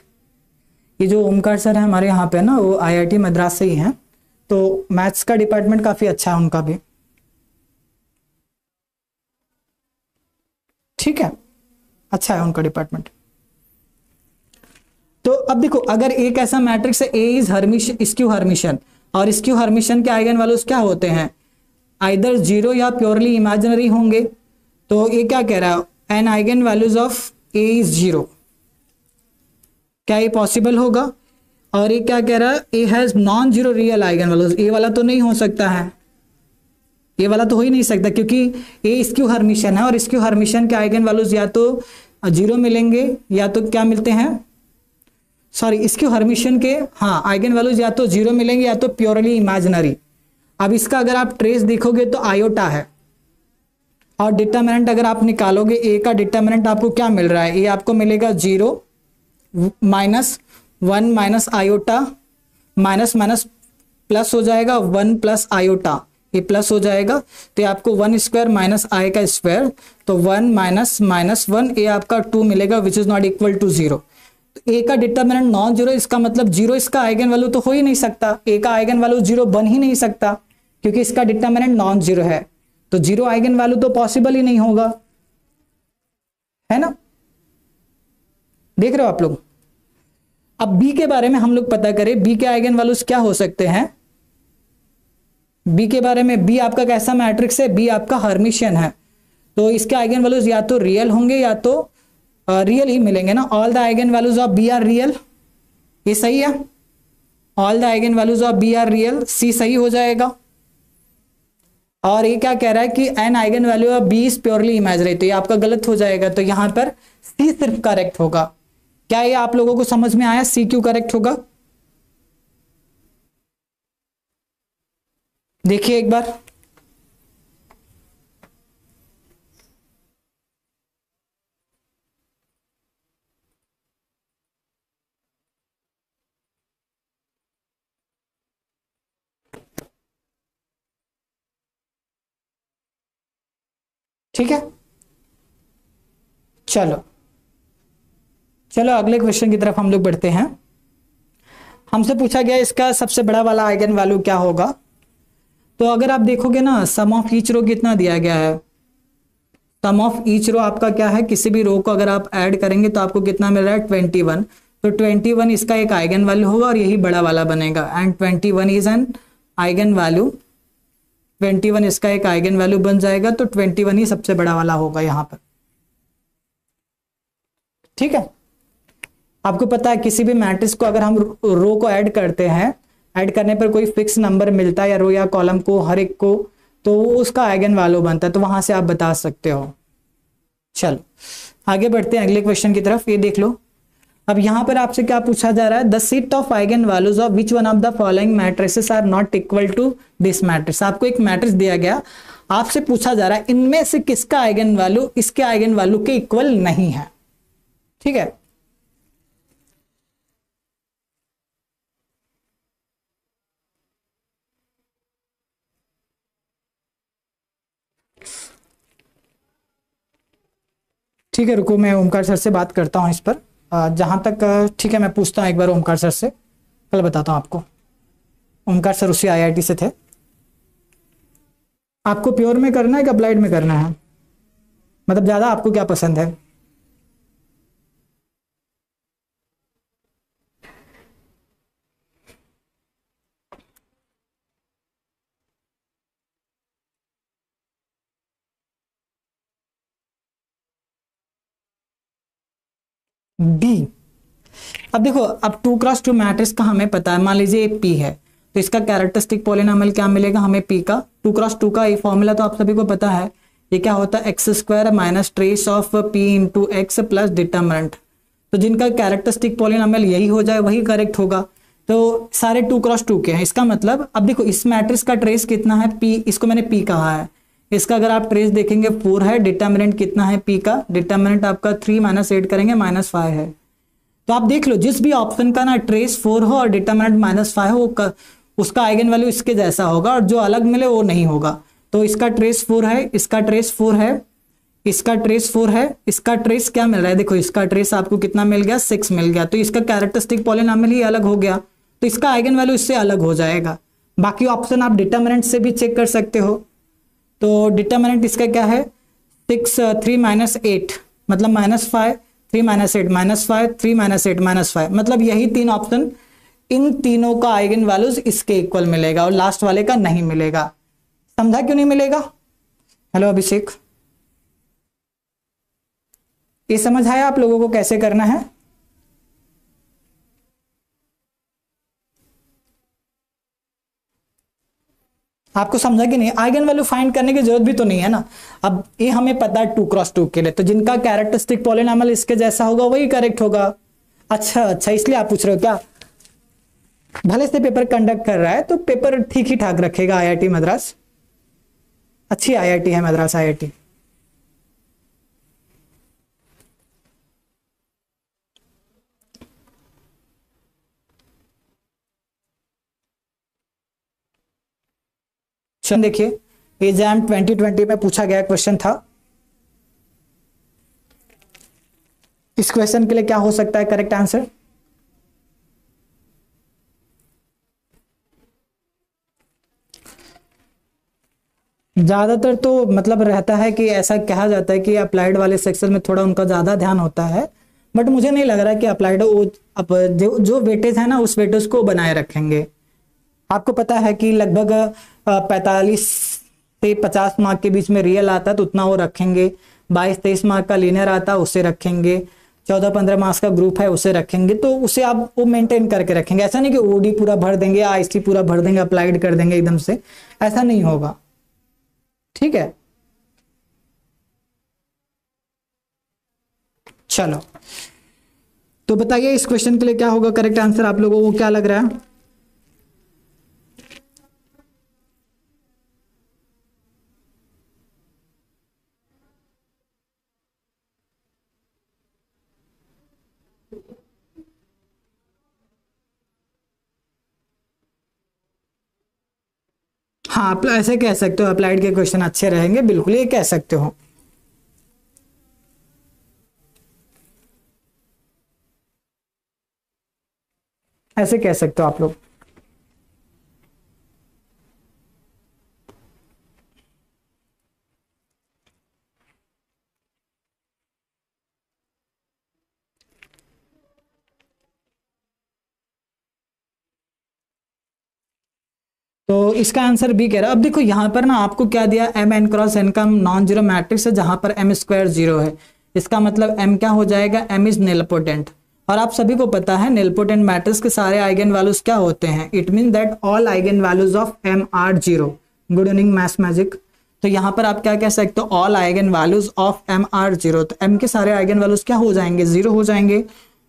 ये जो ओमकार सर है हमारे यहाँ पे ना, वो IIT मद्रास से ही हैं, तो मैथ्स का डिपार्टमेंट काफी अच्छा है उनका भी। ठीक है, अच्छा है उनका डिपार्टमेंट। तो अब देखो अगर एक ऐसा मैट्रिक्स है A is Hermitian, skew Hermitian, और स्क्यू हर्मिशियन के आइगन वैल्यूज क्या होते हैं, आइदर 0 या प्योरली इमेजिनरी होंगे। तो ये क्या कह रहा है, an eigen values of A is 0, क्या ये पॉसिबल होगा। और ये क्या कह रहा है, A has non zero real eigen values, ये वाला तो नहीं हो सकता है, ये वाला तो हो ही नहीं सकता क्योंकि ए स्क्यू हर्मिशियन है और स्क्यू हर्मिशियन के आइगन वैल्यूज या तो 0 मिलेंगे या तो क्या मिलते हैं, सॉरी स्क्यू हर्मिशियन के हाँ आइगन वैल्यूज या तो 0 मिलेंगे या तो प्योरली इमेजिनरी। अब इसका अगर आप ट्रेस देखोगे तो आयोटा है, और डिटर्मिनेंट अगर आप निकालोगे ए का डिटर्मिनेंट आपको क्या मिल रहा है, ये आपको मिलेगा 0 -1 minus iota minus minus plus हो जाएगा 1 प्लस आयोटा, ये प्लस हो जाएगा, तो ये आपको 1 स्क्वायर माइनस आई का स्क्वायर, तो 1 माइनस माइनस 1, ये आपका 2 मिलेगा which is not equal to 0। तो ए का डिटर्मिनेंट नॉन जीरो, इसका मतलब जीरो इसका आइगन वैल्यू तो हो ही नहीं सकता, ए का आइगन वैल्यू जीरो बन ही नहीं सकता क्योंकि इसका डिटर्मिनेंट नॉन जीरो है, तो जीरो आइगन वैल्यू तो पॉसिबल ही नहीं होगा, है ना। देख रहे हो आप लोग। अब बी के बारे में हम लोग पता करें, बी के आइगन वैल्यूज क्या हो सकते हैं। बी के बारे में, बी आपका कैसा मैट्रिक्स है, बी आपका हर्मिशियन है, तो इसके आइगन वैल्यूज या तो रियल होंगे या तो रियल ही मिलेंगे ना। All the eigen values of B are real, ये सही है। All the eigen values of B are real, C सही हो जाएगा। और ये क्या कह रहा है कि an eigen value of b is purely imaginary, तो ये आपका गलत हो जाएगा, तो यहां पर सी सिर्फ करेक्ट होगा। क्या ये आप लोगों को समझ में आया, सी क्यों करेक्ट होगा। देखिए एक बार, ठीक है। चलो चलो अगले क्वेश्चन की तरफ हम लोग बढ़ते हैं। हमसे पूछा गया इसका सबसे बड़ा वाला आइगन वैल्यू क्या होगा। तो अगर आप देखोगे ना, सम ऑफ ईच रो कितना दिया गया है, सम ऑफ ईच रो आपका क्या है, किसी भी रो को अगर आप ऐड करेंगे तो आपको कितना मिल रहा है 21, तो 21 इसका एक आइगन वैल्यू होगा और यही बड़ा वाला बनेगा, and 21 is an eigen value, 21 इसका एक आइगन वैल्यू बन जाएगा, तो 21 ही सबसे बड़ा वाला होगा यहां पर, ठीक है। आपको पता है किसी भी मैट्रिक्स को अगर हम रो को ऐड करते हैं, ऐड करने पर कोई फिक्स नंबर मिलता है या रो या कॉलम को, हर एक को, तो उसका आइगन वैल्यू बनता है, तो वहां से आप बता सकते हो। चलो आगे बढ़ते हैं अगले क्वेश्चन की तरफ, ये देख लो। अब यहां पर आपसे क्या पूछा जा रहा है, the set of eigen values of which one of the following matrices are not equal to this matrix. आपको एक मैट्रिक्स दिया गया, आपसे पूछा जा रहा है इनमें से किसका आइगन वैल्यू इसके आइगन वैल्यू के इक्वल नहीं है, ठीक है। ठीक है, रुको मैं ओमकार सर से बात करता हूँ इस पर, जहां तक ठीक है मैं पूछता हूँ एक बार ओमकार सर से, कल बताता हूँ आपको। ओमकार सर उसी आईआईटी से थे। आपको प्योर में करना है कि अप्लाइड में करना है, मतलब ज्यादा आपको क्या पसंद है। डी। अब देखो, अब 2x2 मैट्रिक्स का हमें पता है, मान लीजिए पी है, तो इसका कैरेक्टरिस्टिक पॉलिनॉमियल क्या मिलेगा हमें, पी का। 2x2 का ये फॉर्मूला तो आप सभी को पता है, ये क्या होता है, x square minus trace of P into x plus determinant. तो जिनका कैरेक्टरिस्टिक पॉलिनॉमियल यही हो जाए वही करेक्ट होगा। तो सारे 2x2 के हैं, इसका मतलब अब देखो इस मैट्रिक्स का ट्रेस कितना है, पी, इसको मैंने पी कहा है, इसका अगर आप ट्रेस देखेंगे 4 है, डिटर्मिनेंट कितना है पी का, डिटर्मिनेंट आपका 3 माइनस 8 करेंगे -5 है। तो आप देख लो जिस भी ऑप्शन का ना ट्रेस 4 हो और डिटर्मिनेंट -5 हो, उसका आइगन वैल्यू इसके जैसा होगा, और जो अलग मिले वो नहीं होगा। तो इसका ट्रेस 4 है, इसका ट्रेस 4 है, इसका ट्रेस 4 है, इसका ट्रेस क्या मिल रहा है, देखो इसका ट्रेस आपको कितना मिल गया, 6 मिल गया, तो इसका कैरेक्टरिस्टिक पॉलिनॉमियल ही अलग हो गया, तो इसका आइगन वैल्यू इससे अलग हो जाएगा। बाकी ऑप्शन आप डिटर्मिनेंट से भी चेक कर सकते हो। तो डिटर्मिनेंट इसका क्या है, 6 3 माइनस 8 मतलब -5, 3 माइनस 8 -5, 3 माइनस 8 -5, मतलब यही तीन ऑप्शन, इन तीनों का आइगन वैल्यूज इसके इक्वल मिलेगा और लास्ट वाले का नहीं मिलेगा। समझा क्यों नहीं मिलेगा। हेलो अभिषेक, ये समझ आया आप लोगों को कैसे करना है। आपको समझा कि नहीं, आइगन वैल्यू फाइंड करने की जरूरत भी तो नहीं है ना। अब ये हमें पता है 2x2 के लिए, तो जिनका कैरेक्टरिस्टिक पॉलिनॉमियल इसके जैसा होगा वही करेक्ट होगा। अच्छा अच्छा, इसलिए आप पूछ रहे हो क्या। भले से पेपर कंडक्ट कर रहा है तो पेपर ठीक ही ठाक रखेगा आईआईटी मद्रास, अच्छी आईआईटी है मद्रास आईआईटी। चलो देखिए, एग्जाम 2020 में पूछा गया क्वेश्चन था। इस क्वेश्चन के लिए क्या हो सकता है करेक्ट आंसर? ज्यादातर तो मतलब रहता है कि ऐसा कहा जाता है कि अप्लाइड वाले सेक्शन में थोड़ा उनका ज्यादा ध्यान होता है, बट मुझे नहीं लग रहा कि अप्लाइड अब जो वेटेज है ना उस वेटेज को बनाए रखेंगे। आपको पता है कि लगभग 45 से 50 मार्क के बीच में रियल आता है तो उतना वो रखेंगे, 22-23 मार्क का लीनियर आता है उसे रखेंगे, 14-15 मार्क्स का ग्रुप है उसे रखेंगे, तो उसे आप वो मेंटेन करके रखेंगे। ऐसा नहीं कि ओडी पूरा भर देंगे, आईसी पूरा भर देंगे, अप्लाइड कर देंगे एकदम से, ऐसा नहीं होगा। ठीक है, चलो तो बताइए इस क्वेश्चन के लिए क्या होगा करेक्ट आंसर, आप लोगों को क्या लग रहा है? हाँ, आप ऐसे कह सकते हो अप्लाइड के क्वेश्चन अच्छे रहेंगे, बिल्कुल ये कह सकते हो। ऐसे कह सकते हो आप लोग। तो इसका आंसर बी कह रहा है। अब देखो यहां पर ना आपको क्या दिया, एम एन क्रॉस एन का नॉन जीरो मैट्रिक्स है जहां पर एम स्क्वायर जीरो है, इसका मतलब एम क्या हो जाएगा, एम इज निलपोटेंट। और आप सभी को पता है निलपोटेंट मैट्रिक्स के सारे आइगन वैल्यूज क्या होते हैं, it mean that all eigen values of M are zero. Good evening maths magic. तो यहाँ पर आप क्या कह सकते हो, all eigen values of M are zero, तो एम के सारे आइगन वैल्यूज क्या हो जाएंगे, जीरो हो जाएंगे।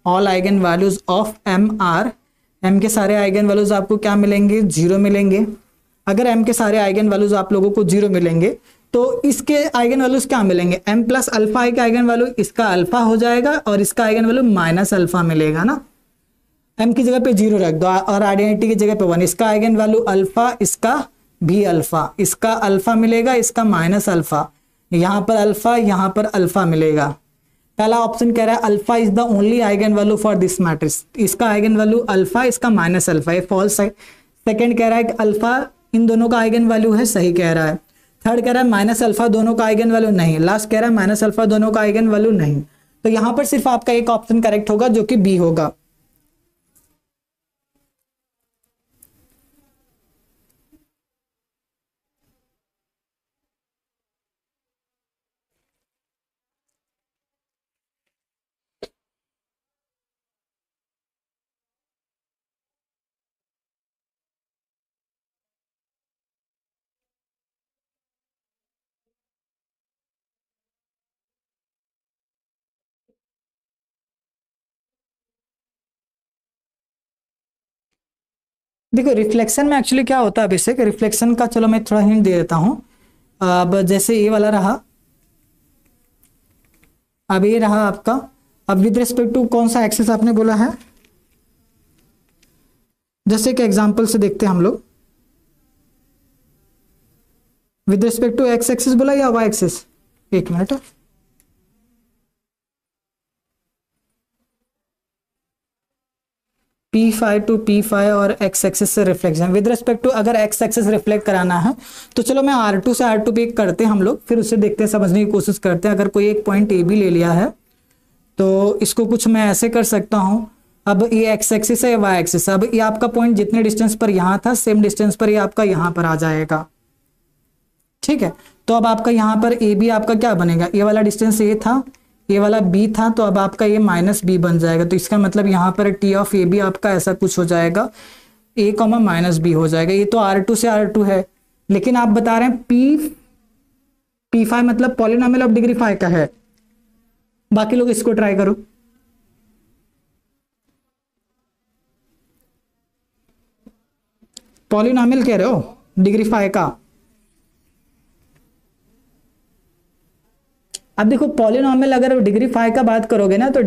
All eigen values of M are, M के सारे आइगन वैल्यूज आपको क्या मिलेंगे, जीरो मिलेंगे। अगर एम के सारे आइगन वैल्यूज आप लोगों को जीरो मिलेंगे तो इसके आइगन वैल्यूज क्या मिलेंगे, एम प्लस अल्फा का आइगन वैल्यू, इसका अल्फा हो जाएगा और इसका आइगन वैल्यू माइनस अल्फा मिलेगा ना। एम की जगह पे जीरो रख दो और आइडेंटिटी की जगह पे वन, इसका आइगन वैल्यू अल्फा, इसका भी अल्फा, इसका अल्फा मिलेगा, इसका माइनस अल्फा, यहाँ पर अल्फा, यहाँ पर अल्फा मिलेगा। पहला ऑप्शन कह रहा है alpha is the only eigen value for this matrix, इसका आइगन वैल्यू अल्फा, इसका माइनस अल्फा, ये फॉल्स है। सेकंड कह रहा है कि अल्फा इन दोनों का आइगन वैल्यू है, सही कह रहा है। थर्ड कह रहा है माइनस अल्फा दोनों का आइगन वैल्यू नहीं, लास्ट कह रहा है माइनस अल्फा दोनों का आइगन वैल्यू नहीं। तो यहां पर सिर्फ आपका एक ऑप्शन करेक्ट होगा जो कि बी होगा। देखो रिफ्लेक्शन में एक्चुअली क्या होता है, बेसिक रिफ्लेक्शन का चलो मैं थोड़ा हिंट दे देता हूं। अब जैसे ये वाला रहा, अब ये रहा आपका, अब विद रिस्पेक्ट टू कौन सा एक्सिस आपने बोला है, जैसे कि एग्जांपल से देखते हैं हम लोग, with respect to x axis बोला या वाई एक्सिस, एक मिनट। P5 टू P5 और x एक्सिस से रिफ्लेक्शन विद रिस्पेक्ट टू, अगर x एक्सिस रिफ्लेक्ट कराना है तो चलो मैं R2 से R2 पे करते हैं हम लोग, फिर उससे देखते हैं, समझने की कोशिश करते हैं। अगर कोई एक पॉइंट ए बी ले लिया है तो इसको कुछ मैं ऐसे कर सकता हूं, अब ये x एक्सिस है, y एक्सिस, अब ये आपका पॉइंट जितने डिस्टेंस पर यहाँ था सेम डिस्टेंस पर ये आपका यहाँ पर आ जाएगा। ठीक है, तो अब आपका यहाँ पर ए बी आपका क्या बनेगा, ये वाला डिस्टेंस ए था, ये वाला बी था, तो अब आपका ये माइनस बी बन जाएगा। तो इसका मतलब यहाँ पर टी ऑफ ए बी आपका ऐसा कुछ हो जाएगा, ए कॉमा माइनस बी हो जाएगा। ये तो R2 से R2 है, लेकिन आप बता रहे हैं P5 मतलब पॉलिनोमियल ऑफ डिग्री 5 का है। बाकी लोग इसको ट्राई करो। पॉलिनोमियल कह रहे हो डिग्री 5 का, अब देखो पॉलिनोमियल अगर डिग्री 5 का बात करोगे ना तो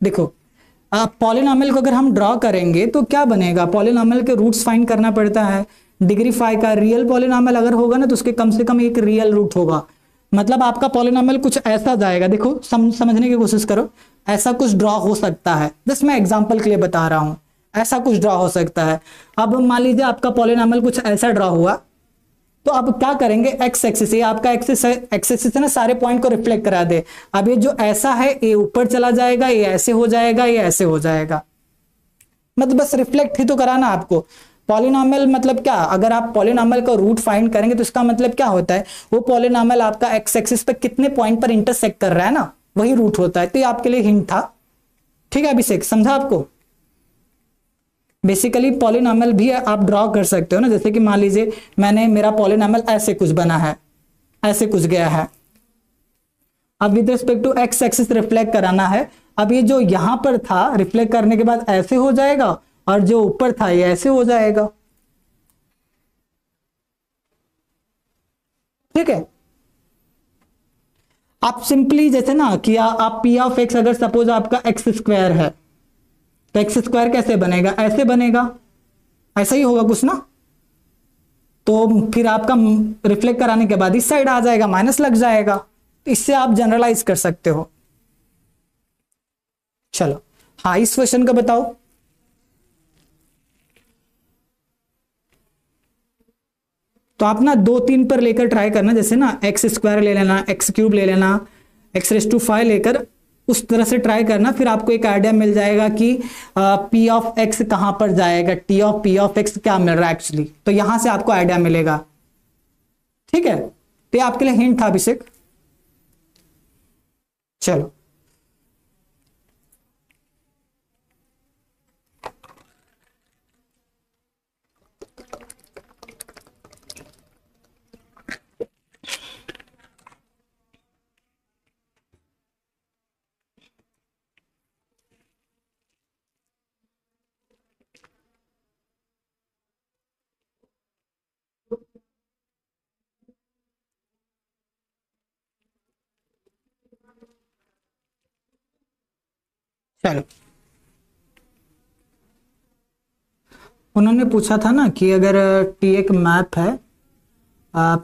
देखो पॉलिनोमियल को अगर हम ड्रॉ करेंगे तो क्या बनेगा, पॉलिनोमियल के रूट्स फाइंड करना पड़ता है, डिग्री 5 का रियल पॉलिनॉमियल अगर होगा ना तो उसके कम से कम एक रियल रूट होगा। मतलब आपका पॉलिनॉमियल कुछ ऐसा जाएगा, देखो समझने की कोशिश करो, ऐसा कुछ ड्रॉ हो सकता है, जस्ट मैं एग्जांपल के लिए बता रहा हूं, ऐसा कुछ ड्रॉ हो सकता है। अब मान लीजिए आपका पॉलिनॉमियल कुछ ऐसा ड्रॉ हुआ, तो अब क्या करेंगे, एक्स एक्सिस, ये आपका एक्सिस है ना, सारे पॉइंट को रिफ्लेक्ट करा दे। अब ये जो ऐसा है ये ऊपर चला जाएगा, ये ऐसे हो जाएगा, ये ऐसे हो जाएगा, मतलब बस रिफ्लेक्ट ही तो कराना आपको। पॉलिनॉमियल मतलब क्या, अगर आप पॉलिनॉमियल का रूट फाइंड करेंगे तो इसका मतलब क्या होता है, वो पॉलिनॉमियल आपका एक्स एक्सिस पे कितने पॉइंट पर इंटरसेक्ट कर रहा है ना, वही रूट होता है। तो ये आपके लिए हिंट था, ठीक है अभिषेक, समझा आपको। बेसिकली पॉलिनॉमियल भी आप ड्रॉ कर सकते हो ना, जैसे कि मान लीजिए मेरा पॉलिनॉमियल ऐसे कुछ बना है, ऐसे कुछ गया है, अब with respect to x axis reflect कराना है। अब ये जो यहां पर था रिफ्लेक्ट करने के बाद ऐसे हो जाएगा, और जो ऊपर था ये ऐसे हो जाएगा, ठीक है। आप सिंपली जैसे ना कि आप पी ऑफ एक्स, अगर सपोज आपका एक्स स्क्वायर है तो एक्स स्क्वायर कैसे बनेगा, ऐसे बनेगा, ऐसा ही होगा कुछ ना, तो फिर आपका रिफ्लेक्ट कराने के बाद इस साइड आ जाएगा, माइनस लग जाएगा, तो इससे आप जनरलाइज कर सकते हो। चलो हाँ, इस क्वेश्चन का बताओ। तो आप ना 2-3 पर लेकर ट्राई करना, जैसे ना एक्स स्क्वायर ले लेना, एक्स क्यूब ले लेना, एक्स रेस टू 5 लेकर उस तरह से ट्राई करना, फिर आपको एक आइडिया मिल जाएगा कि पी ऑफ एक्स कहां पर जाएगा, T of P of x क्या मिल रहा है एक्चुअली, तो यहां से आपको आइडिया मिलेगा, ठीक है। तो आपके लिए हिंट था अभिषेक। चलो चलो, उन्होंने पूछा था ना कि अगर टी एक मैप है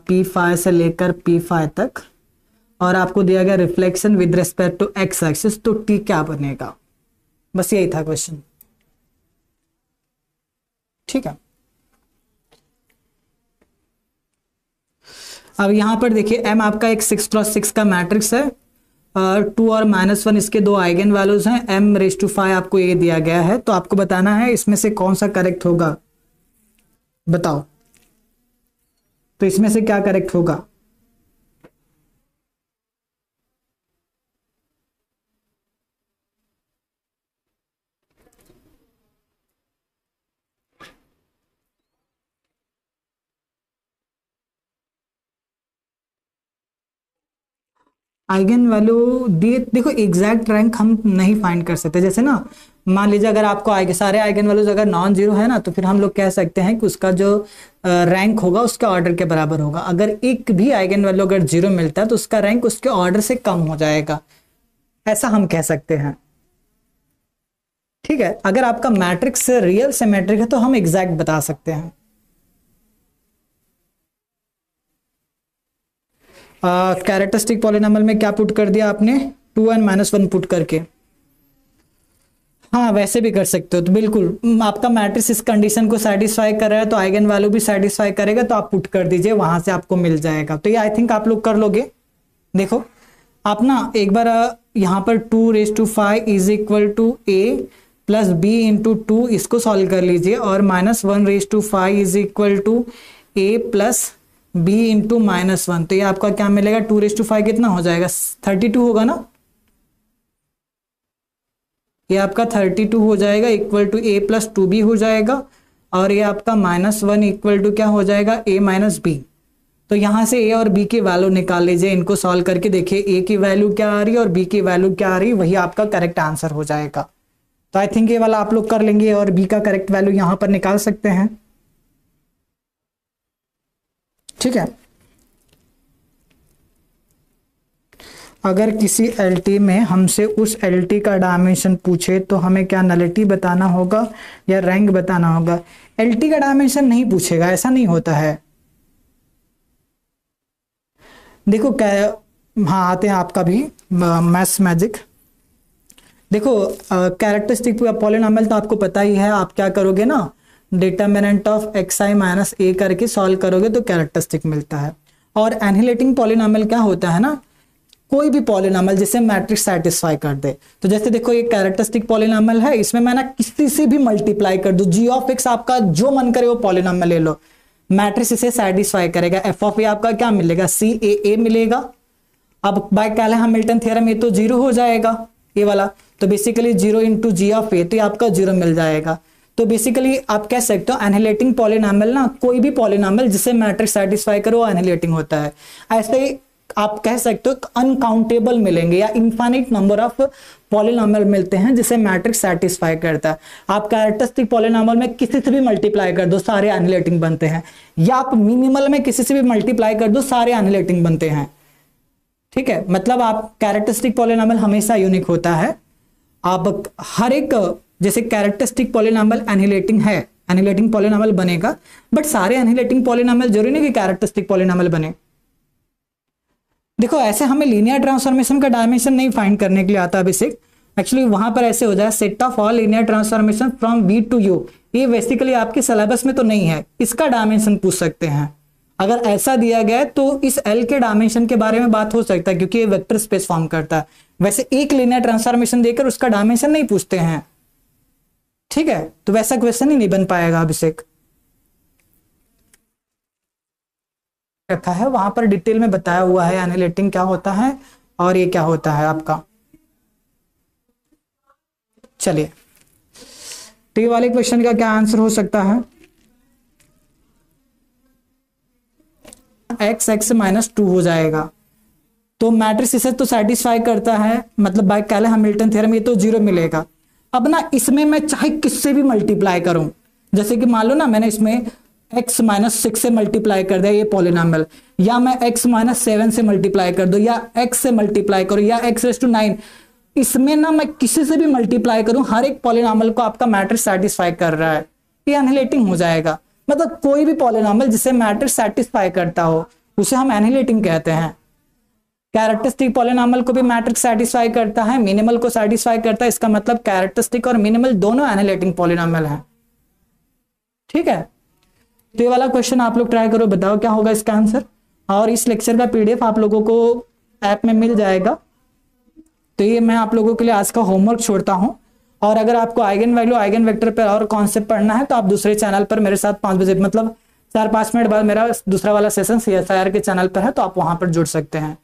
P5 से लेकर P5 तक, और आपको दिया गया reflection with respect to x axis, तो टी क्या बनेगा, बस यही था क्वेश्चन, ठीक है। अब यहां पर देखिए m आपका एक 6x6 का मैट्रिक्स है, 2 और -1 इसके दो आइगन वैल्यूज हैं, m⁵ आपको ये दिया गया है, तो आपको बताना है इसमें से कौन सा करेक्ट होगा, बताओ। तो इसमें से क्या करेक्ट होगा, आइगन वैल्यू देखो एग्जैक्ट रैंक हम नहीं फाइंड कर सकते, जैसे ना मान लीजिए अगर आपको सारे आइगन वैल्यूज अगर नॉन जीरो है ना, तो फिर हम लोग कह सकते हैं कि उसका जो रैंक होगा उसके ऑर्डर के बराबर होगा। अगर एक भी आइगन वैल्यू अगर जीरो मिलता है तो उसका रैंक उसके ऑर्डर से कम हो जाएगा, ऐसा हम कह सकते हैं, ठीक है। अगर आपका मैट्रिक्स रियल सिमेट्रिक है तो हम एग्जैक्ट बता सकते हैं। कैरेक्टरिस्टिक पॉलिनॉमियल में क्या पुट कर दिया आपने, 2n - 1 पुट करके, हाँ वैसे भी कर सकते हो, तो बिल्कुल आपका मैट्रिक्स इस कंडीशन को सेटिस्फाई कर रहा है तो आइगन वैल्यू भी सेटिस्फाई करेगा, तो आप पुट कर दीजिए, वहां से आपको मिल जाएगा। तो ये आई थिंक आप लोग कर लोगे। देखो आप ना एक बार यहां पर 2⁵ is equal to a plus b into 2 इसको सॉल्व कर लीजिए, और -1⁵ is equal to a plus b into -1, तो ये आपका क्या मिलेगा, 2⁵ कितना हो जाएगा, 32 होगा ना, ये आपका 32 हो जाएगा, equal to a plus 2b हो जाएगा, और ये आपका -1 इक्वल टू क्या हो जाएगा, a माइनस बी। तो यहां से a और b की वैल्यू निकाल लीजिए, इनको सॉल्व करके देखिए a की वैल्यू क्या आ रही है और b की वैल्यू क्या आ रही है, वही आपका करेक्ट आंसर हो जाएगा। तो आई थिंक ये वाला आप लोग कर लेंगे और b का करेक्ट वैल्यू यहां पर निकाल सकते हैं, ठीक है। अगर किसी एलटी में हमसे उस एलटी का डायमेंशन पूछे तो हमें क्या नलिटी बताना होगा या रैंक बताना होगा? एलटी का डायमेंशन नहीं पूछेगा, ऐसा नहीं होता है। देखो क्या, हाँ आते हैं आपका भी मैथ्स मैजिक। देखो कैरेक्टरिस्टिक पॉलिनॉमियल तो आपको पता ही है, आप क्या करोगे ना, determinant of X I minus A करके सॉल्व करोगे तो कैरेक्टरिस्टिक मिलता है। और एनिहिलेटिंग पॉलिनॉमियल क्या होता है ना, कोई भी पॉलिनॉमियल जिसे मैट्रिक्स सेटिस्फाई कर दे। तो जैसे देखो ये कैरेक्टरिस्टिक पॉलिनॉमियल है, इसमें मैं ना किसी से भी मल्टीप्लाई कर दूं, जी ऑफ एक्स आपका जो मन करे वो पॉलिनॉमियल ले लो, मैट्रिक्स इसे सेटिस्फाई करेगा। एफ ऑफ ए आपका क्या मिलेगा, सी ए मिलेगा। अब बाय कैले हैमिल्टन थ्योरम ये तो जीरो हो जाएगा ये वाला, तो basically zero into G of A, तो ये आपका जीरो मिल जाएगा। तो बेसिकली आप कह सकते हो एनिहिलेटिंग पॉलिनॉमियल ना, कोई भी पॉलिनॉमियल जिसे मैट्रिक्स सेटिस्फाई करो वो एनिहिलेटिंग होता है। ऐसे ही आप कह सकते हो अनकाउंटेबल मिलेंगे या इनफाइनाइट नंबर ऑफ पॉलिनॉमियल मिलते हैं जिसे मैट्रिक्स सेटिस्फाई करता है। आप कैरेक्टरिस्टिक पॉलिनॉमियल में किसी से भी मल्टीप्लाई कर दो सारे एनिहिलेटिंग बनते हैं, या आप मिनिमल में किसी से भी मल्टीप्लाई कर दो सारे एनिहिलेटिंग बनते हैं। ठीक है, मतलब आप कैरेक्टरिस्टिक पॉलिनॉमियल हमेशा यूनिक होता है। आप हर एक, जैसे कैरेक्टरिस्टिक पॉलिनॉमियल एनिहिलेटिंग है, एनिहिलेटिंग पॉलिनॉमियल बनेगा, बट सारे एनिहिलेटिंग पॉलिनॉमियल जरूरी नहीं कि कैरेक्टरिस्टिक पॉलिनॉमियल बने। देखो ऐसे हमें लीनियर ट्रांसफॉर्मेशन का डायमेंशन नहीं फाइंड करने के लिए आता बेसिक, एक्चुअली वहां पर ऐसे हो जाए set of all linear transformation from V to U, ये बेसिकली आपके सिलेबस में तो नहीं है, इसका डायमेंशन पूछ सकते हैं। अगर ऐसा दिया गया है तो इस एल के डायमेंशन के बारे में बात हो सकता है क्योंकि ये वेक्टर स्पेस फॉर्म करता है। वैसे एक लीनियर ट्रांसफॉर्मेशन देकर उसका डायमेंशन नहीं पूछते हैं, ठीक है, तो वैसा क्वेश्चन ही नहीं बन पाएगा अभिषेक। रखा है वहां पर डिटेल में बताया हुआ है एनिहिलेटिंग क्या होता है और ये क्या होता है आपका। चलिए, तो ये वाले क्वेश्चन का क्या आंसर हो सकता है, एक्स एक्स माइनस टू हो जाएगा। तो मैट्रिक्स इसे तो सेटिस्फाई करता है, मतलब बाय कैले हैमिल्टन थ्योरम ये तो जीरो मिलेगा। अब ना इसमें मैं चाहे किससे भी मल्टीप्लाई करूं, जैसे कि मान लो ना मैंने इसमें x माइनस सिक्स से मल्टीप्लाई कर दिया ये पॉलिनॉमियल, या मैं x माइनस सेवन से मल्टीप्लाई कर दो, या x से मल्टीप्लाई करो, या x रेस टू नाइन, इसमें ना मैं किसी से भी मल्टीप्लाई करूं हर एक पॉलिनॉमियल को आपका मैट्रिक्स सेटिस्फाई कर रहा है, ये एनिहिलेटिंग हो जाएगा। मतलब कोई भी पॉलिनॉमियल जिसे मैट्रिक्स सेटिस्फाई करता हो उसे हम एनिहिलेटिंग कहते हैं। कैरेक्टरिस्टिक पॉलिनॉमियल को भी मैट्रिक्स सेटिस्फाई करता है, मिनिमल को सेटिस्फाई करता है, इसका मतलब कैरेक्टरिस्टिक और मिनिमल दोनों एनिहिलेटिंग पॉलिनॉमियल हैं। ठीक है, तो ये वाला क्वेश्चन आप लोग ट्राई करो, बताओ क्या होगा इसका आंसर। और इस लेक्चर का पीडीएफ आप लोगों को ऐप में मिल जाएगा। तो ये मैं आप लोगों के लिए आज का होमवर्क छोड़ता हूं। और अगर आपको आइगन वैल्यू आइगन वेक्टर पर और कॉन्सेप्ट पढ़ना है तो आप दूसरे चैनल पर मेरे साथ 5 बजे, मतलब 4-5 मिनट बाद मेरा दूसरा वाला सेशन CSIR के चैनल पर है, तो आप वहां पर जुड़ सकते हैं।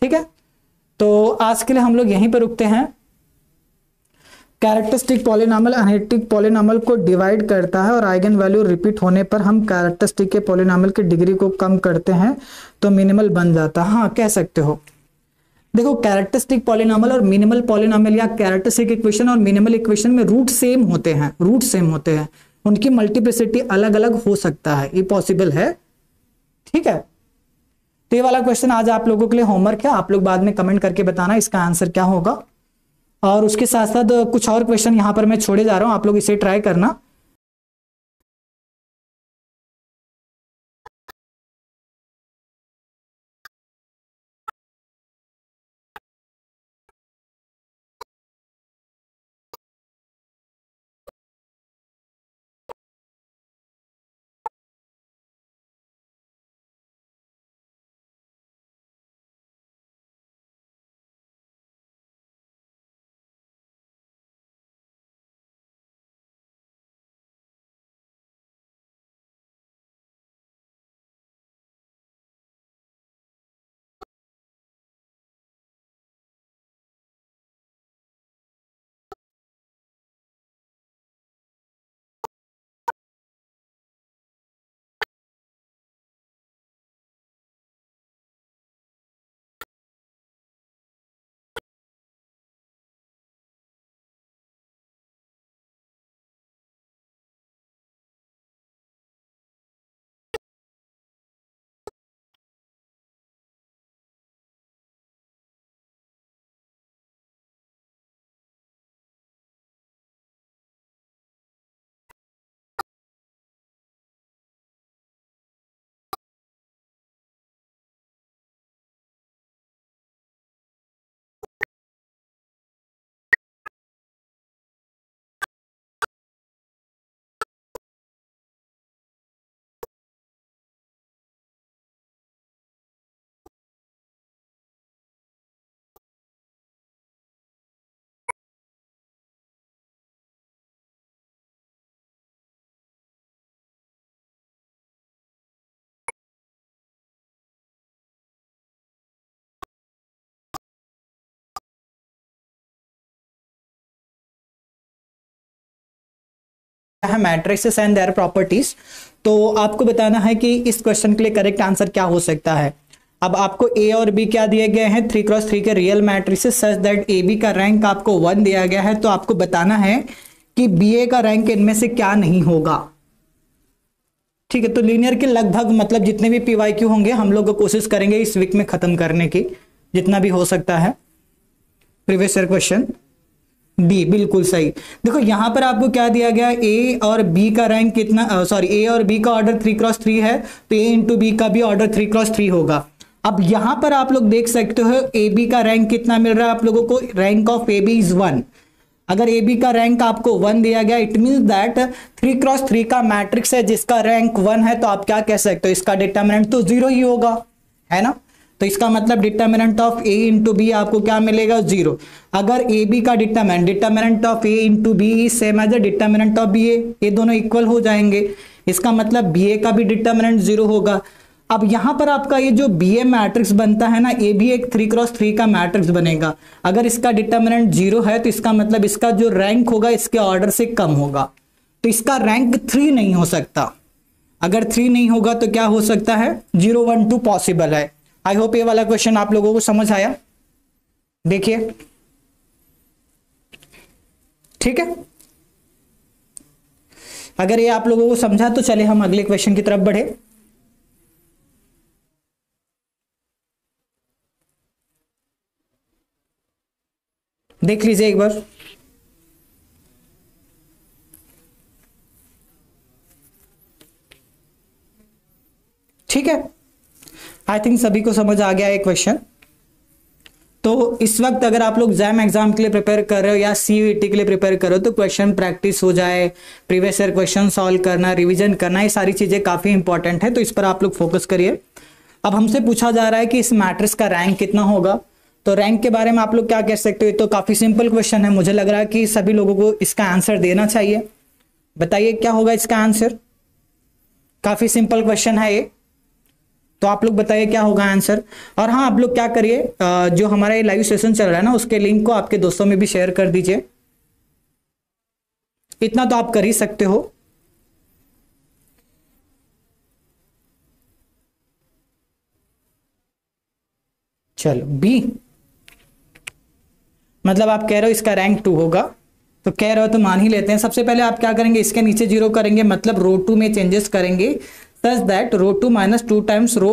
ठीक है, तो आज के लिए हम लोग यहीं पर रुकते हैं। कैरेक्टरिस्टिक पॉलिनॉमियल एनालिटिक पॉलिनॉमियल को डिवाइड करता है और आइगन वैल्यू रिपीट होने पर हम कैरेक्टरिस्टिक के पॉलिनॉमियल की डिग्री को कम करते हैं तो मिनिमल बन जाता है। हाँ कह सकते हो। देखो कैरेक्टरिस्टिक पॉलिनॉमियल और मिनिमल पॉलिनॉमियल या कैरेक्टरिस्टिक इक्वेशन और मिनिमल इक्वेशन में रूट सेम होते हैं, रूट सेम होते हैं, उनकी मल्टीप्लिसिटी अलग अलग हो सकता है, ये पॉसिबल है। ठीक है, तो ये वाला क्वेश्चन आज आप लोगों के लिए होमवर्क है, आप लोग बाद में कमेंट करके बताना इसका आंसर क्या होगा। और उसके साथ साथ कुछ और क्वेश्चन यहां पर मैं छोड़े जा रहा हूं, आप लोग इसे ट्राई करना। है मैट्रिसेस एंड देयर प्रॉपर्टीज। तो आपको बताना है कि इस क्वेश्चन के लिए करेक्ट आंसर क्या हो सकता है। अब आपको ए और बी क्या दिए गए हैं, 3x3 के real matrices such that A B का रैंक आपको 1 दिया गया है। तो आपको बताना है कि बी ए का रैंक इनमें से क्या नहीं होगा। ठीक है, तो लीनियर के लगभग मतलब जितने भी पीवाईक्यू होंगे हम लोग कोशिश करेंगे इस वीक में खत्म करने की, जितना भी हो सकता है। प्रीवियस ईयर क्वेश्चन बी बिल्कुल सही। देखो यहां पर आपको क्या दिया गया, ए और बी का रैंक कितना, सॉरी ए और बी का ऑर्डर 3x3 है, तो ए इंटू बी का भी ऑर्डर 3x3 होगा। अब यहां पर आप लोग देख सकते हो ए बी का रैंक कितना मिल रहा है आप लोगों को, rank of A B is 1। अगर ए बी का रैंक आपको 1 दिया गया, इट मीन दैट 3x3 का मैट्रिक्स है जिसका रैंक 1 है, तो आप क्या कह सकते हो, इसका डिटर्मिनेंट तो 0 ही होगा, है ना। तो इसका मतलब determinant of A into B आपको क्या मिलेगा, 0। अगर ए बी का determinant of A into B same as the determinant of B A, ये दोनों इक्वल हो जाएंगे, इसका मतलब बी ए का भी डिटर्मिनेंट 0 होगा। अब यहां पर आपका ये जो बी ए मैट्रिक्स बनता है ना, ए भी एक 3x3 का मैट्रिक्स बनेगा। अगर इसका डिटर्मिनेंट 0 है तो इसका मतलब इसका जो रैंक होगा इसके ऑर्डर से कम होगा, तो इसका रैंक 3 नहीं हो सकता। अगर 3 नहीं होगा तो क्या हो सकता है, 0 1 2 पॉसिबल है। आई होप ये वाला क्वेश्चन आप लोगों को समझ आया। देखिए ठीक है, अगर ये आप लोगों को समझा तो चले हम अगले क्वेश्चन की तरफ बढ़े। देख लीजिए एक बार। ठीक है, आई थिंक सभी को समझ आ गया है क्वेश्चन। तो इस वक्त अगर आप लोग जैम एग्जाम के लिए प्रिपेयर कर रहे हो या सीयूईटी के लिए प्रिपेयर कर रहे हो तो क्वेश्चन प्रैक्टिस हो जाए, प्रीवियस ईयर क्वेश्चन सॉल्व करना, रिवीजन करना, ये सारी चीजें काफी इंपॉर्टेंट है, तो इस पर आप लोग फोकस करिए। अब हमसे पूछा जा रहा है कि इस मैट्रिक्स का रैंक कितना होगा, तो रैंक के बारे में आप लोग क्या कह सकते हो, तो काफी सिंपल क्वेश्चन है, मुझे लग रहा है कि सभी लोगों को इसका आंसर देना चाहिए। बताइए क्या होगा इसका आंसर, काफी सिंपल क्वेश्चन है ये, तो आप लोग बताइए क्या होगा आंसर। और हाँ, आप लोग क्या करिए, जो हमारा ये लाइव सेशन चल रहा है ना उसके लिंक को आपके दोस्तों में भी शेयर कर दीजिए, इतना तो आप कर ही सकते हो। चलो बी, मतलब आप कह रहे हो इसका रैंक 2 होगा, तो कह रहे हो तो मान ही लेते हैं। सबसे पहले आप क्या करेंगे, इसके नीचे 0 करेंगे, मतलब रो 2 में चेंजेस करेंगे such that row 2 minus 2 times row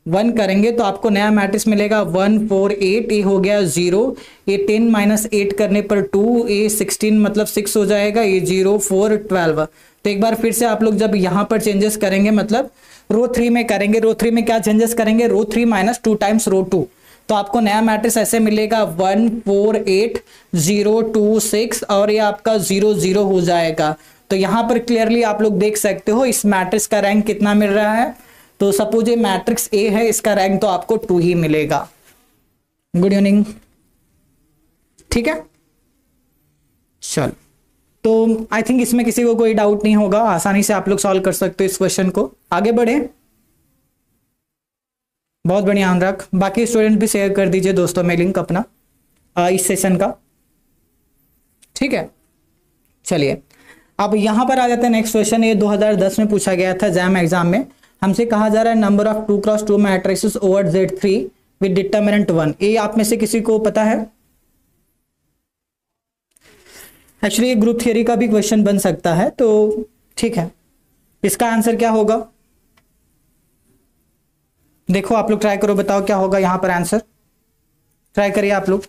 1 करेंगे तो आपको नया मैट्रिक्स मिलेगा 1 4 8, ए हो गया 0, ये 10 माइनस 8 करने पर 2, ए 16 मतलब 6 हो जाएगा, ये 0 4 12। तो एक बार फिर से आप लोग जब यहां पर चेंजेस करेंगे, मतलब रो 3 में करेंगे, रो 3 में क्या चेंजेस करेंगे, रो 3 माइनस 2 टाइम्स रो 2, तो आपको नया मैट्रिक्स ऐसे मिलेगा 1 4 8 0 2 6, और ये आपका 0 0 हो जाएगा। तो यहां पर क्लियरली आप लोग देख सकते हो इस मैट्रिक्स का रैंक कितना मिल रहा है। तो सपोज ये मैट्रिक्स ए है, इसका रैंक तो आपको 2 ही मिलेगा। गुड इवनिंग, ठीक है। चल, तो आई थिंक इसमें किसी को कोई डाउट नहीं होगा, आसानी से आप लोग सॉल्व कर सकते हो इस क्वेश्चन को। आगे बढ़े, बहुत बढ़िया अनुराग, बाकी स्टूडेंट भी शेयर कर दीजिए दोस्तों में लिंक अपना इस सेशन का, ठीक है। चलिए अब यहां पर आ जाते हैं नेक्स्ट क्वेश्चन, ये 2010 में पूछा गया था जैम एग्जाम में। हमसे कहा जा रहा है number of 2x2 matrices over Z3 with determinant 1। ये आप में से किसी को पता है? एक्चुअली ये ग्रुप थियरी का भी क्वेश्चन बन सकता है, तो ठीक है, इसका आंसर क्या होगा, देखो आप लोग ट्राई करो, बताओ क्या होगा यहां पर आंसर, ट्राई करिए आप लोग।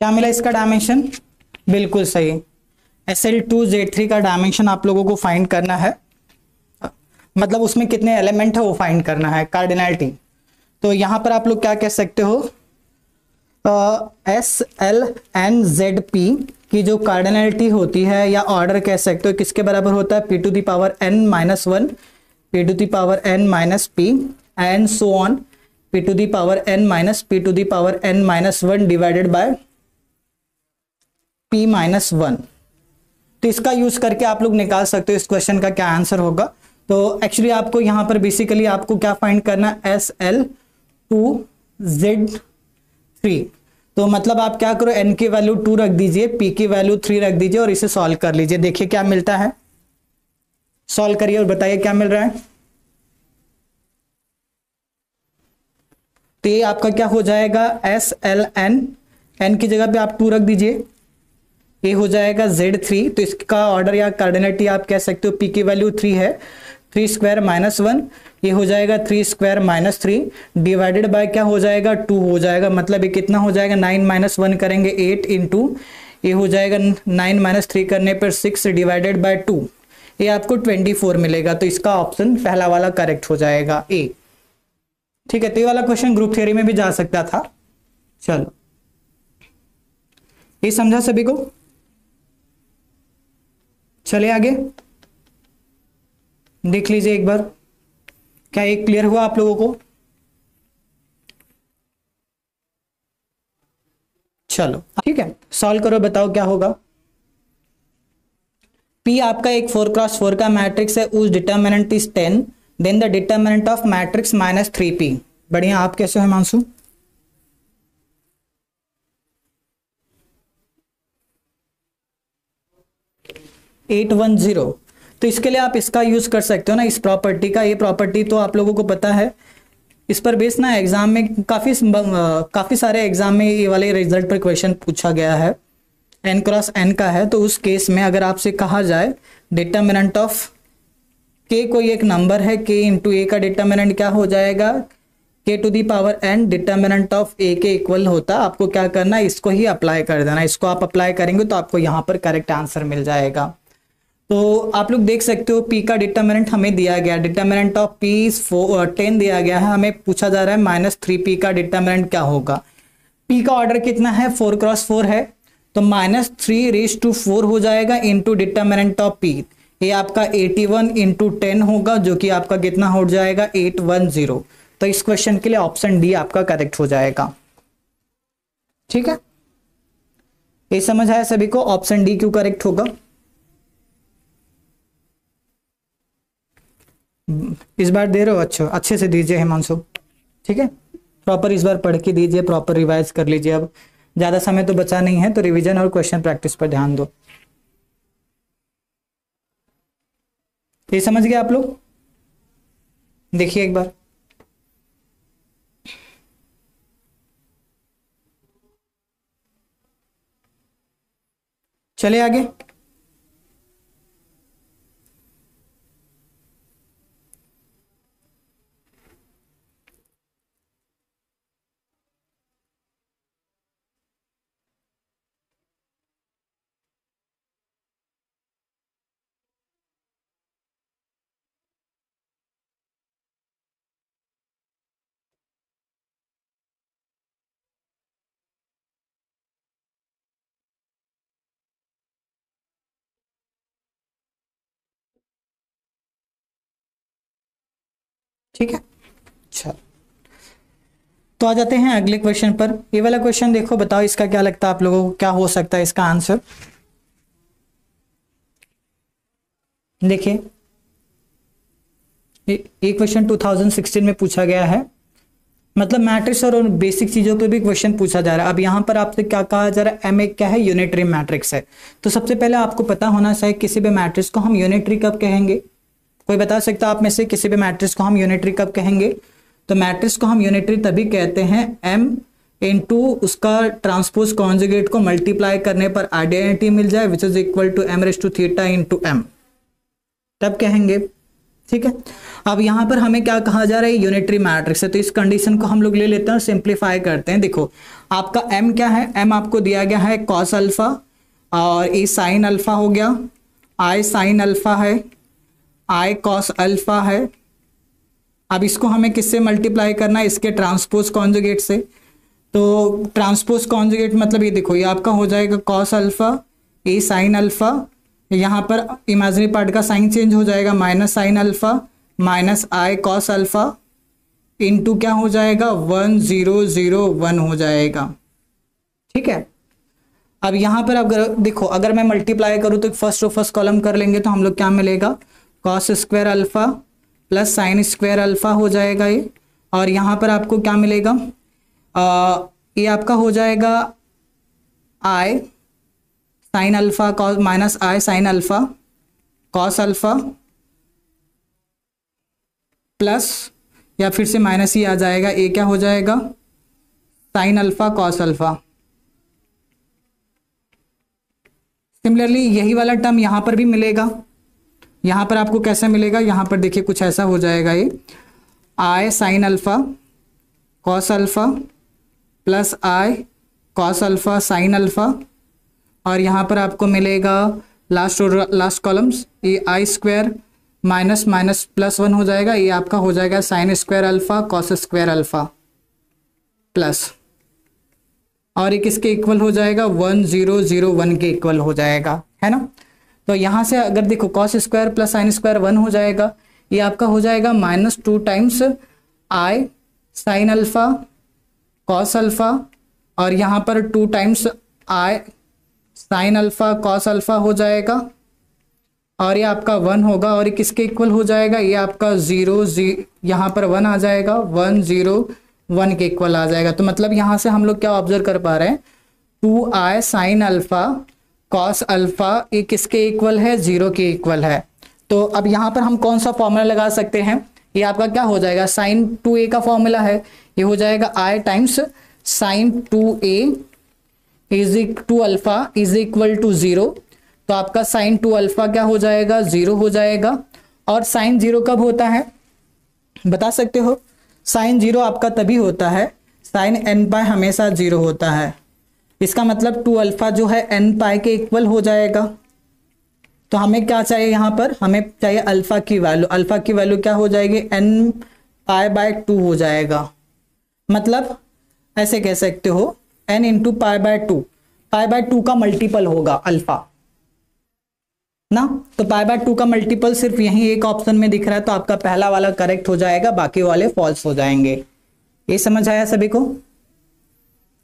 क्या मिला इसका डायमेंशन? बिल्कुल सही, Sl2Z3 का डायमेंशन आप लोगों को फाइंड करना है, मतलब उसमें कितने एलिमेंट है वो फाइंड करना है, कार्डिनलिटी। तो यहां पर आप लोग क्या कह सकते हो, SLNZP की जो कार्डिनलिटी होती है या ऑर्डर कह सकते हो किसके बराबर होता है, P⁻n - 1 P⁻n - P and so on P⁻n - 1 divided bye P-1। तो इसका यूज करके आप लोग निकाल सकते हो इस क्वेश्चन का क्या आंसर होगा। तो एक्चुअली आपको यहां पर बेसिकली आपको क्या फाइंड करना है, SL2Z3। तो मतलब आप क्या करो, n की वैल्यू 2 रख दीजिए, p की वैल्यू 3 रख दीजिए और इसे सॉल्व कर लीजिए, देखिए क्या मिलता है। सॉल्व करिए और बताइए क्या मिल रहा है। तो ये आपका क्या हो जाएगा, SLN, n की जगह पे आप 2 रख दीजिए, ये हो जाएगा Z3। तो इसका ऑर्डर या कार्डिनलिटी आप कह सकते हो, p की वैल्यू 3 है, 3² - 1, ये हो जाएगा 3² - 3 डिवाइडेड बाय क्या हो जाएगा, 2 हो जाएगा। मतलब ये कितना हो जाएगा, 9 - 1 करेंगे 8 इंटू, ये हो जाएगा 9 - 3 करने पर 6 डिवाइडेड बाय 2, ये आपको 24 मिलेगा। तो इसका ऑप्शन पहला वाला करेक्ट हो जाएगा, ए। ठीक है, तो ये वाला क्वेश्चन ग्रुप थ्योरी में भी जा सकता था। चलो, ये समझा सभी को? चलिए आगे देख लीजिए एक बार, क्या ये क्लियर हुआ आप लोगों को? चलो ठीक है, सॉल्व करो, बताओ क्या होगा। P आपका एक 4x4 का मैट्रिक्स है, उस determinant is 10, then the determinant of matrix -3P। बढ़िया, आप कैसे हो हिमांशु? $810। तो इसके लिए आप इसका यूज कर सकते हो ना, इस प्रॉपर्टी का। ये प्रॉपर्टी तो आप लोगों को पता है, इस पर बेस ना एग्जाम में काफी सारे एग्जाम में ये वाले रिजल्ट पर क्वेश्चन पूछा गया है, n×n का है। तो उस केस में अगर आपसे कहा जाए डिटर्मिनेंट ऑफ k, कोई एक नंबर है k इंटू ए का डिटर्मिनेंट क्या हो जाएगा, k⁴n डिटर्मिनेंट ऑफ a के इक्वल होता, आपको क्या करना है, इसको ही अप्लाई कर देना। इसको आप अप्लाई करेंगे तो आपको यहाँ पर करेक्ट आंसर मिल जाएगा। तो आप लोग देख सकते हो p का डिटर्मिनेंट हमें दिया गया, डिटर्मिनेंट ऑफ p 10 दिया गया है, हमें पूछा जा रहा है -3p का डिटर्मिनेंट क्या होगा। p का ऑर्डर कितना है, 4×4 है, तो -3⁴ हो जाएगा इंटू डिटर्मिनेंट ऑफ p, ये आपका 81 इंटू 10 होगा, जो कि आपका कितना हो जाएगा, 810। तो इस क्वेश्चन के लिए ऑप्शन डी आपका करेक्ट हो जाएगा। ठीक है, ये समझ आया सभी को, ऑप्शन डी क्यों करेक्ट होगा। इस बार दे रहे हो, अच्छा अच्छे से दीजिए हिमांशु, ठीक है, प्रॉपर इस बार पढ़ के दीजिए, प्रॉपर रिवाइज कर लीजिए। अब ज्यादा समय तो बचा नहीं है, तो रिवीजन और क्वेश्चन प्रैक्टिस पर ध्यान दो। ये समझ गए आप लोग? देखिए एक बार, चलिए आगे। ठीक है, अच्छा तो आ जाते हैं अगले क्वेश्चन पर। ये वाला क्वेश्चन देखो, बताओ इसका क्या लगता है आप लोगों को, क्या हो सकता है इसका आंसर। देखिए, ये क्वेश्चन 2016 में पूछा गया है, मतलब मैट्रिक्स और बेसिक चीजों पे भी क्वेश्चन पूछा जा रहा है। अब यहाँ पर आपसे क्या कहा जा रहा है, एम एक क्या है, यूनिटरी मैट्रिक्स है। तो सबसे पहले आपको पता होना चाहिए किसी भी मैट्रिक्स को हम यूनिटरी कब कहेंगे। कोई बता सकता है आप में से, किसी भी मैट्रिक्स को हम यूनिटरी कब कहेंगे। तो मैट्रिक्स को हम यूनिटरी तभी कहते हैं m इंटू उसका ट्रांसपोज कॉन्जुगेट को मल्टीप्लाई करने पर आइडेंटिटी मिल जाए, which is equal to m⁻θ into m, तब कहेंगे। ठीक है। अब यहाँ पर हमें क्या कहा जा रहा है, यूनिटरी मैट्रिक्स है, तो इस कंडीशन को हम लोग ले लेते हैं और सिंप्लीफाई करते हैं। देखो आपका m क्या है, m आपको दिया गया है कॉस अल्फा और ए साइन अल्फा हो गया, i साइन अल्फा है, i कॉस अल्फा है। अब इसको हमें किससे मल्टीप्लाई करना है, इसके ट्रांसपोज कॉन्जुगेट से। तो ट्रांसपोज कॉन्जुगेट मतलब ये देखो, ये आपका हो जाएगा कॉस अल्फा ए साइन अल्फा, यहाँ पर इमेजिनरी पार्ट का साइन चेंज हो जाएगा, माइनस साइन अल्फा माइनस आई कॉस अल्फा इनटू क्या हो जाएगा 1001 हो जाएगा। ठीक है। अब यहाँ पर अगर देखो, अगर मैं मल्टीप्लाई करूँ तो फर्स्ट कॉलम कर लेंगे तो हम लोग क्या मिलेगा, cos square alpha plus sign square alpha हो जाएगा ये। और यहाँ पर आपको क्या मिलेगा, ये आपका हो जाएगा i sine alpha cos minus i sine alpha cos alpha plus, या फिर से माइनस ही आ जाएगा, ए क्या हो जाएगा sign alpha cos alpha. Similarly यही वाला टर्म यहां पर भी मिलेगा। यहां पर आपको कैसा मिलेगा, यहां पर देखिए कुछ ऐसा हो जाएगा, ये i sine alpha cos alpha plus i cos alpha sine alpha, और यहाँ पर आपको मिलेगा लास्ट कॉलम्स, ये i square minus minus plus 1 हो जाएगा, ये आपका हो जाएगा sine square alpha cos square alpha plus, और ये किसके इक्वल हो जाएगा 1001 के इक्वल हो जाएगा, है ना। तो यहाँ से अगर देखो cos square plus sine square 1 हो जाएगा, ये आपका हो जाएगा -2 times I sine alpha cos alpha, और यहाँ पर 2 times I sine alpha cos alpha हो जाएगा, और ये आपका 1 होगा, और ये किसके इक्वल हो जाएगा, ये आपका 0 यहाँ पर 1 आ जाएगा, 101 के इक्वल आ जाएगा। तो मतलब यहाँ से हम लोग क्या ऑब्जर्व कर पा रहे हैं, 2i sign alpha cos alpha ये किसके इक्वल है, 0 के इक्वल है। तो अब यहाँ पर हम कौन सा फॉर्मूला लगा सकते हैं, ये आपका क्या हो जाएगा, साइन 2a का फॉर्मूला है, ये हो जाएगा i times sine 2a is to alpha is equal to 0। तो आपका साइन 2 अल्फा क्या हो जाएगा, 0 हो जाएगा। और साइन 0 कब होता है बता सकते हो, साइन 0 आपका तभी होता है, साइन n पाई हमेशा 0 होता है। इसका मतलब 2 अल्फा जो है n पाई के इक्वल हो जाएगा। तो हमें क्या चाहिए, यहाँ पर हमें चाहिए अल्फा की वैल्यू, अल्फा की वैल्यू क्या हो जाएगी, n पाई बाय 2 हो जाएगा। मतलब ऐसे कह सकते हो n into pi by 2, pi by 2 का मल्टीपल होगा अल्फा ना। तो पाई बाय 2 का मल्टीपल सिर्फ यही एक ऑप्शन में दिख रहा है, तो आपका पहला वाला करेक्ट हो जाएगा, बाकी वाले फॉल्स हो जाएंगे। ये समझ आया सभी को,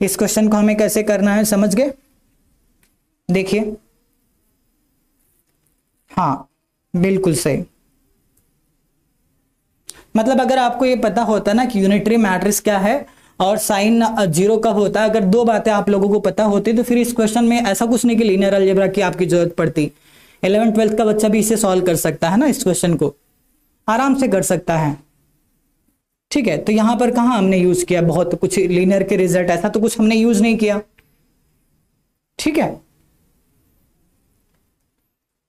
इस क्वेश्चन को हमें कैसे करना है समझ गए। देखिए हाँ बिल्कुल सही, मतलब अगर आपको ये पता होता ना कि यूनिटरी मैट्रिक्स क्या है और साइन 0 कब होता है, अगर 2 बातें आप लोगों को पता होती तो फिर इस क्वेश्चन में ऐसा कुछ नहीं कि लीनियर अलजेब्रा की आपकी जरूरत पड़ती। 11th-12th का बच्चा भी इसे सॉल्व कर सकता है ना, इस क्वेश्चन को आराम से कर सकता है। ठीक है, तो यहां पर कहां हमने यूज किया बहुत कुछ लीनियर के रिजल्ट, ऐसा तो कुछ हमने यूज नहीं किया। ठीक है,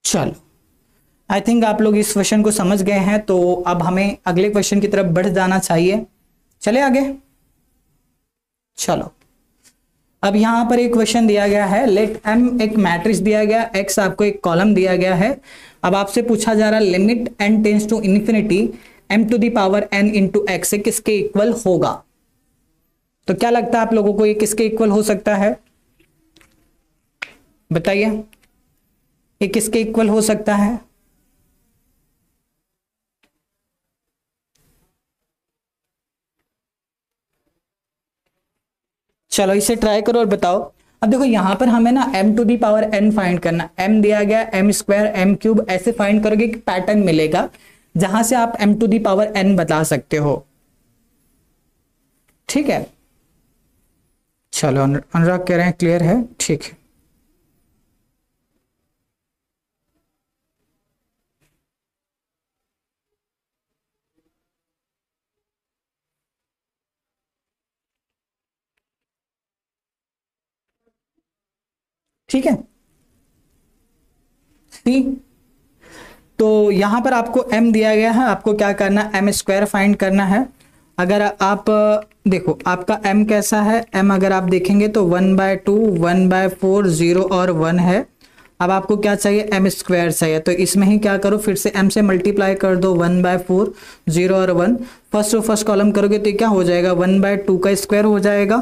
चलो आई थिंक आप लोग इस क्वेश्चन को समझ गए हैं, तो अब हमें अगले क्वेश्चन की तरफ बढ़ जाना चाहिए। चले आगे, चलो अब यहां पर एक क्वेश्चन दिया गया है, लेट m एक मैट्रिक्स दिया गया, x आपको एक कॉलम दिया गया है। अब आपसे पूछा जा रहा है limit n tends to infinity m to the power n into x किसके इक्वल होगा। तो क्या लगता है आप लोगों को ये किसके इक्वल हो सकता है, बताइए ये किसके इक्वल हो सकता है। चलो इसे ट्राई करो और बताओ। अब देखो यहां पर हमें ना m to the power n find करना, m दिया गया m स्क्वायर m क्यूब, ऐसे फाइंड करोगे कि पैटर्न मिलेगा जहां से आप m to the power n बता सकते हो। ठीक है, चलो अनुराग कह रहे हैं क्लियर है, ठीक है। ठीक है, सी तो यहाँ पर आपको m दिया गया है, आपको क्या करना है, m स्क्वायर फाइंड करना है। अगर आप देखो आपका m कैसा है, m अगर आप देखेंगे तो 1/2, 1/4, 0 और 1 है। अब आपको क्या चाहिए, m स्क्वायर चाहिए, तो इसमें ही क्या करो, फिर से m से मल्टीप्लाई कर दो, 1/4, 0 और 1। फर्स्ट कॉलम करोगे तो क्या हो जाएगा, 1/2 का स्क्वायर हो जाएगा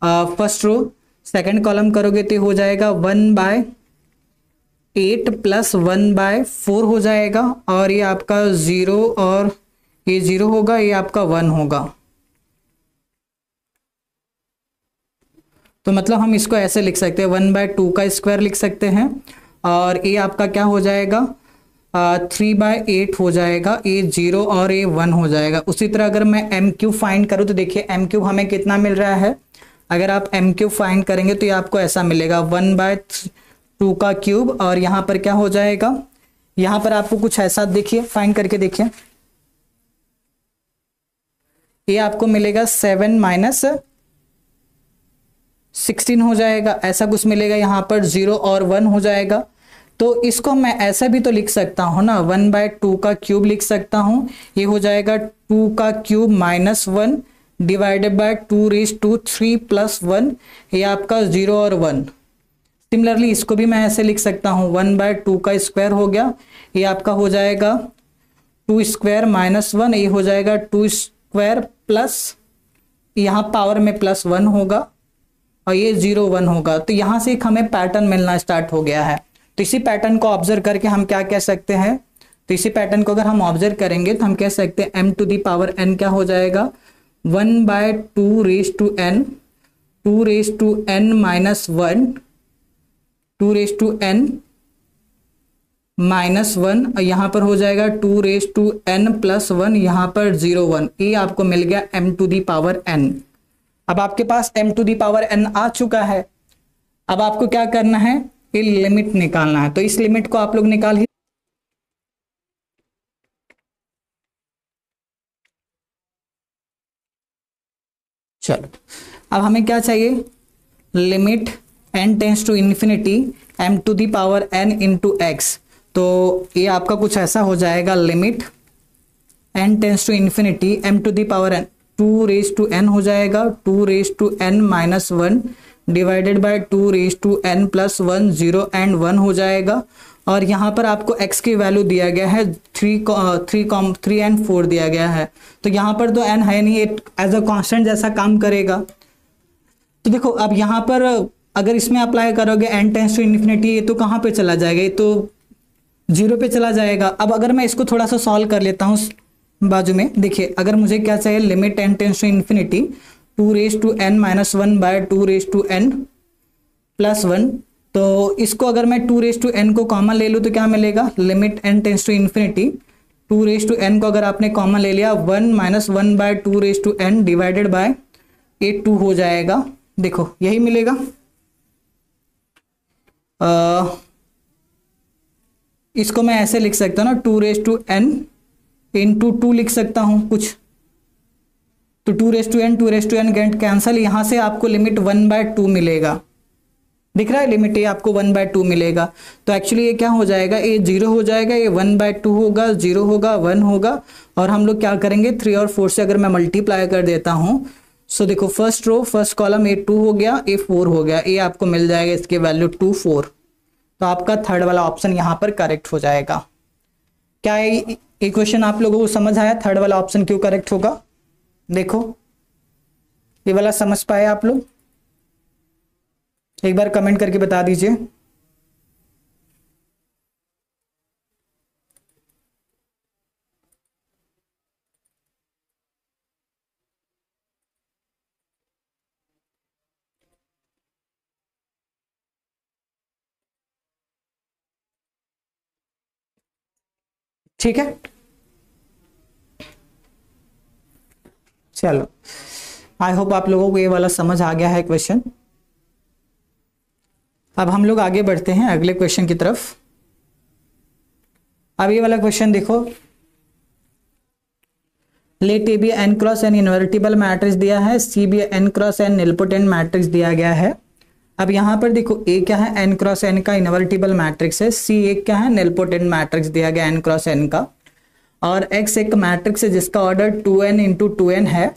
फर्स्ट रो। सेकंड कॉलम करोगे तो हो जाएगा 1/8 प्लस 1/4 हो जाएगा, और ये आपका 0 और ये 0 होगा, ये आपका 1 होगा। तो मतलब हम इसको ऐसे लिख सकते हैं, 1/2 का स्क्वायर लिख सकते हैं, और ये आपका क्या हो जाएगा 3/8 हो जाएगा, ये 0 और ये 1 हो जाएगा। उसी तरह अगर मैं m क्यूब फाइंड करूँ तो देखिए m क्यूब हमें कितना मिल रहा है, अगर आप m क्यूब फाइंड करेंगे तो ये आपको ऐसा मिलेगा 1/2 का क्यूब, और यहाँ पर क्या हो जाएगा, यहाँ पर आपको कुछ ऐसा देखिए, फाइंड करके देखिए, ये आपको मिलेगा 7 - 16 हो जाएगा, ऐसा कुछ मिलेगा। यहाँ पर 0 और 1 हो जाएगा। तो इसको मैं ऐसा भी तो लिख सकता हूँ ना, 1/2 का क्यूब लिख सकता हूँ, ये हो जाएगा 2 का क्यूब -1 डिवाइडेड बाय 2�3+ 1, ये आपका 0 और 1। सिमिलरली इसको भी मैं ऐसे लिख सकता हूँ, 1/2 का स्क्वायर हो गया, ये आपका हो जाएगा 2 स्क्वायर -1, ये हो जाएगा 2 स्क्वायर प्लस यहाँ पावर में +1 होगा, और ये 0, 1 होगा। तो यहाँ से एक हमें पैटर्न मिलना स्टार्ट हो गया है। तो इसी पैटर्न को ऑब्जर्व करके हम क्या कह सकते हैं, तो इसी पैटर्न को अगर हम ऑब्जर्व करेंगे तो हम कह सकते हैं m to the power n क्या हो जाएगा, 1/2 raise to n, 2 raise to n -1, 2 raise to n -1, और यहाँ पर हो जाएगा 2 रेज़ टू n + 1, यहाँ पर 0, 1। ये आपको मिल गया m to the power n। अब आपके पास m to the power n आ चुका है। अब आपको क्या करना है, ये लिमिट निकालना है। तो इस लिमिट को आप लोग निकाल ही, चलो अब हमें क्या चाहिए, limit n tends to infinity m to the power n into x. तो ये आपका कुछ ऐसा हो जाएगा, limit n tends to infinity m to the power n 2 raise to n हो जाएगा, 2 raise to n -1 divided by 2 raise to n + 1, 0 and 1 हो जाएगा। और यहाँ पर आपको x की वैल्यू दिया गया है 3 एंड 4 दिया गया है। तो यहाँ पर तो n है नहीं, एज अ कांस्टेंट जैसा काम करेगा। तो देखो अब यहाँ पर अगर इसमें अप्लाई करोगे n टेंस टू इन्फिनिटी, ये तो कहाँ पे चला जाएगा, ये तो 0 पे चला जाएगा। अब अगर मैं इसको थोड़ा सा सॉल्व कर लेता हूँ बाजू में, देखिए अगर मुझे क्या चाहिए, limit n tends to infinity 2 raise to n -1 by 2 raise to n + 1। तो इसको अगर मैं 2 रेज़ टू n को कॉमन ले लूँ तो क्या मिलेगा, limit n tends to infinity 2 raise to n को अगर आपने कॉमन ले लिया, 1 - 1 by 2 raise to n divided by 2 हो जाएगा। देखो यही मिलेगा। इसको मैं ऐसे लिख सकता हूँ ना, 2 रेज़ टू n इंटू 2 लिख सकता हूँ कुछ, तो 2 raise to n 2 raise to n cancel, यहाँ से आपको लिमिट 1/2 मिलेगा। दिख रहा है लिमिट, ये आपको 1/2 मिलेगा। तो एक्चुअली ये क्या हो जाएगा, ये 0 हो जाएगा, ये 1/2 होगा, 0 होगा, 1 होगा। और हम लोग क्या करेंगे, 3 और 4 से अगर मैं मल्टीप्लाई कर देता हूँ, सो देखो फर्स्ट रो फर्स्ट कॉलम, ये 2 हो गया, ये 4 हो गया, ये आपको मिल जाएगा इसकी वैल्यू 2, 4। तो आपका थर्ड वाला ऑप्शन यहाँ पर करेक्ट हो जाएगा। क्या ये क्वेश्चन आप लोगों को समझ आया, थर्ड वाला ऑप्शन क्यों करेक्ट होगा? देखो ये वाला समझ पाए आप लोग, एक बार कमेंट करके बता दीजिए। ठीक है, चलो आई होप आप लोगों को ये वाला समझ आ गया है क्वेश्चन। अब हम लोग आगे बढ़ते हैं अगले क्वेश्चन की तरफ। अब ये वाला क्वेश्चन देखो, let A be n cross n invertible matrix दिया है, C be n cross n nilpotent matrix दिया गया है। अब यहाँ पर देखो ए क्या है, एन क्रॉस एन का इनवर्टिबल मैट्रिक्स है, सी एक क्या है, निलपोटेंट मैट्रिक्स दिया गया एन क्रॉस एन का, और एक्स एक मैट्रिक्स है जिसका ऑर्डर 2n इंटू 2n है,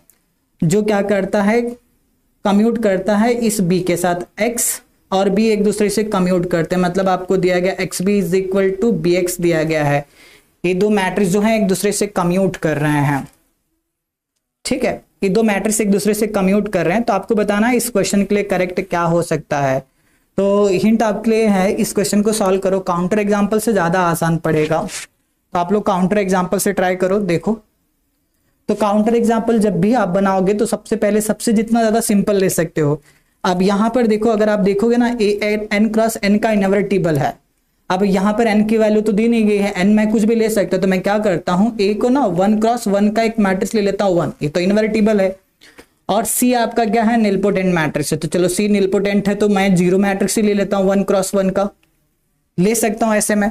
जो क्या करता है, कम्यूट करता है इस बी के साथ, x और b एक दूसरे से कम्यूट करते हैं, मतलब आपको दिया गया x b is equal to b x दिया गया है, ये दो मैट्रिक्स जो है एक दूसरे से कम्यूट कर रहे हैं, ठीक है, ये दो मैट्रिक्स एक दूसरे से कम्यूट कर रहे हैं। तो आपको बताना है इस क्वेश्चन के लिए करेक्ट क्या हो सकता है। तो हिंट आपके लिए है, इस क्वेश्चन को सॉल्व करो, काउंटर एग्जांपल से ज्यादा आसान पड़ेगा, तो आप लोग काउंटर एग्जांपल से ट्राई करो। देखो तो काउंटर एग्जांपल जब भी आप बनाओगे तो सबसे पहले सबसे जितना ज्यादा सिंपल ले सकते हो। अब यहाँ पर देखो, अगर आप देखोगे ना, ए एन क्रॉस एन का इनवर्टिबल है। अब यहाँ पर n की वैल्यू तो दी नहीं गई है, n मैं कुछ भी ले सकता हूं, तो मैं क्या करता हूँ, a को ना 1 क्रॉस 1 का एक मैट्रिक्स ले लेता हूँ 1, ये तो इनवर्टिबल है, और c आपका क्या है, निलपोटेंट मैट्रिक्स है, तो चलो c निलपोटेंट है तो मैं 0 मैट्रिक्स ही ले लेता हूँ 1 क्रॉस 1 का, ले सकता हूँ ऐसे में।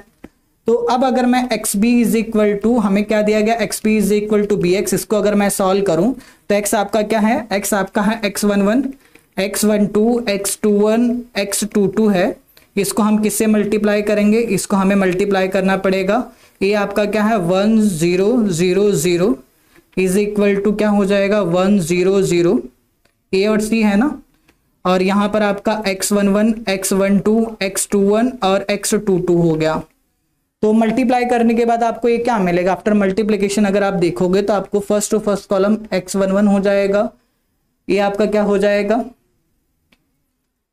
तो अब अगर मैं x b is equal to, हमें क्या दिया गया, x b is equal to b x, इसको अगर मैं सॉल्व करूं तो एक्स आपका क्या है, एक्स आपका है x11 x12 x21 x22 है, इसको हम किससे मल्टीप्लाई करेंगे, इसको हमें मल्टीप्लाई करना पड़ेगा, ये आपका क्या है 1 0 0 0 इज इक्वल टू क्या हो जाएगा 1 0 0, ए और सी है ना, और यहां पर आपका x11 x12 x21 और x22 हो गया। तो मल्टीप्लाई करने के बाद आपको ये क्या मिलेगा, आफ्टर मल्टीप्लीकेशन अगर आप देखोगे तो आपको first to first column x11 हो जाएगा, ये आपका क्या हो जाएगा,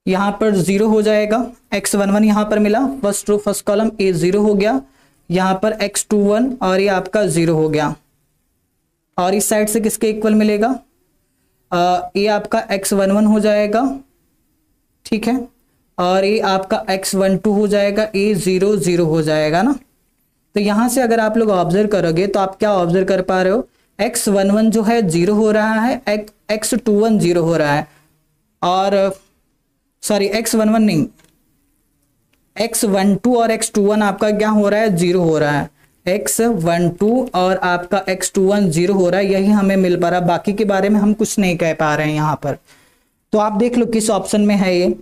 यहां पर 0 हो जाएगा, x11 यहां पर मिला, first to first column a 0 हो गया, यहां पर x21 और ये आपका 0 हो गया, और इस साइड से किसके इक्वल मिलेगा, ये आपका x11 हो जाएगा, ठीक है, और ये आपका x12 हो जाएगा, ए 0 0 हो जाएगा ना। तो यहां से अगर आप लोग ऑब्जर्व करोगे तो आप क्या ऑब्जर्व कर पा रहे हो, x11 जो है 0 हो रहा है, x21 0 हो रहा है, और सॉरी x11 नहीं, x12 और x21 आपका क्या हो रहा है, 0 हो रहा है, x12 और आपका x21 0 हो रहा है, यही हमें मिल पा रहा है, बाकी के बारे में हम कुछ नहीं कह पा रहे हैं यहाँ पर। तो आप देख लो किस ऑप्शन में है ये,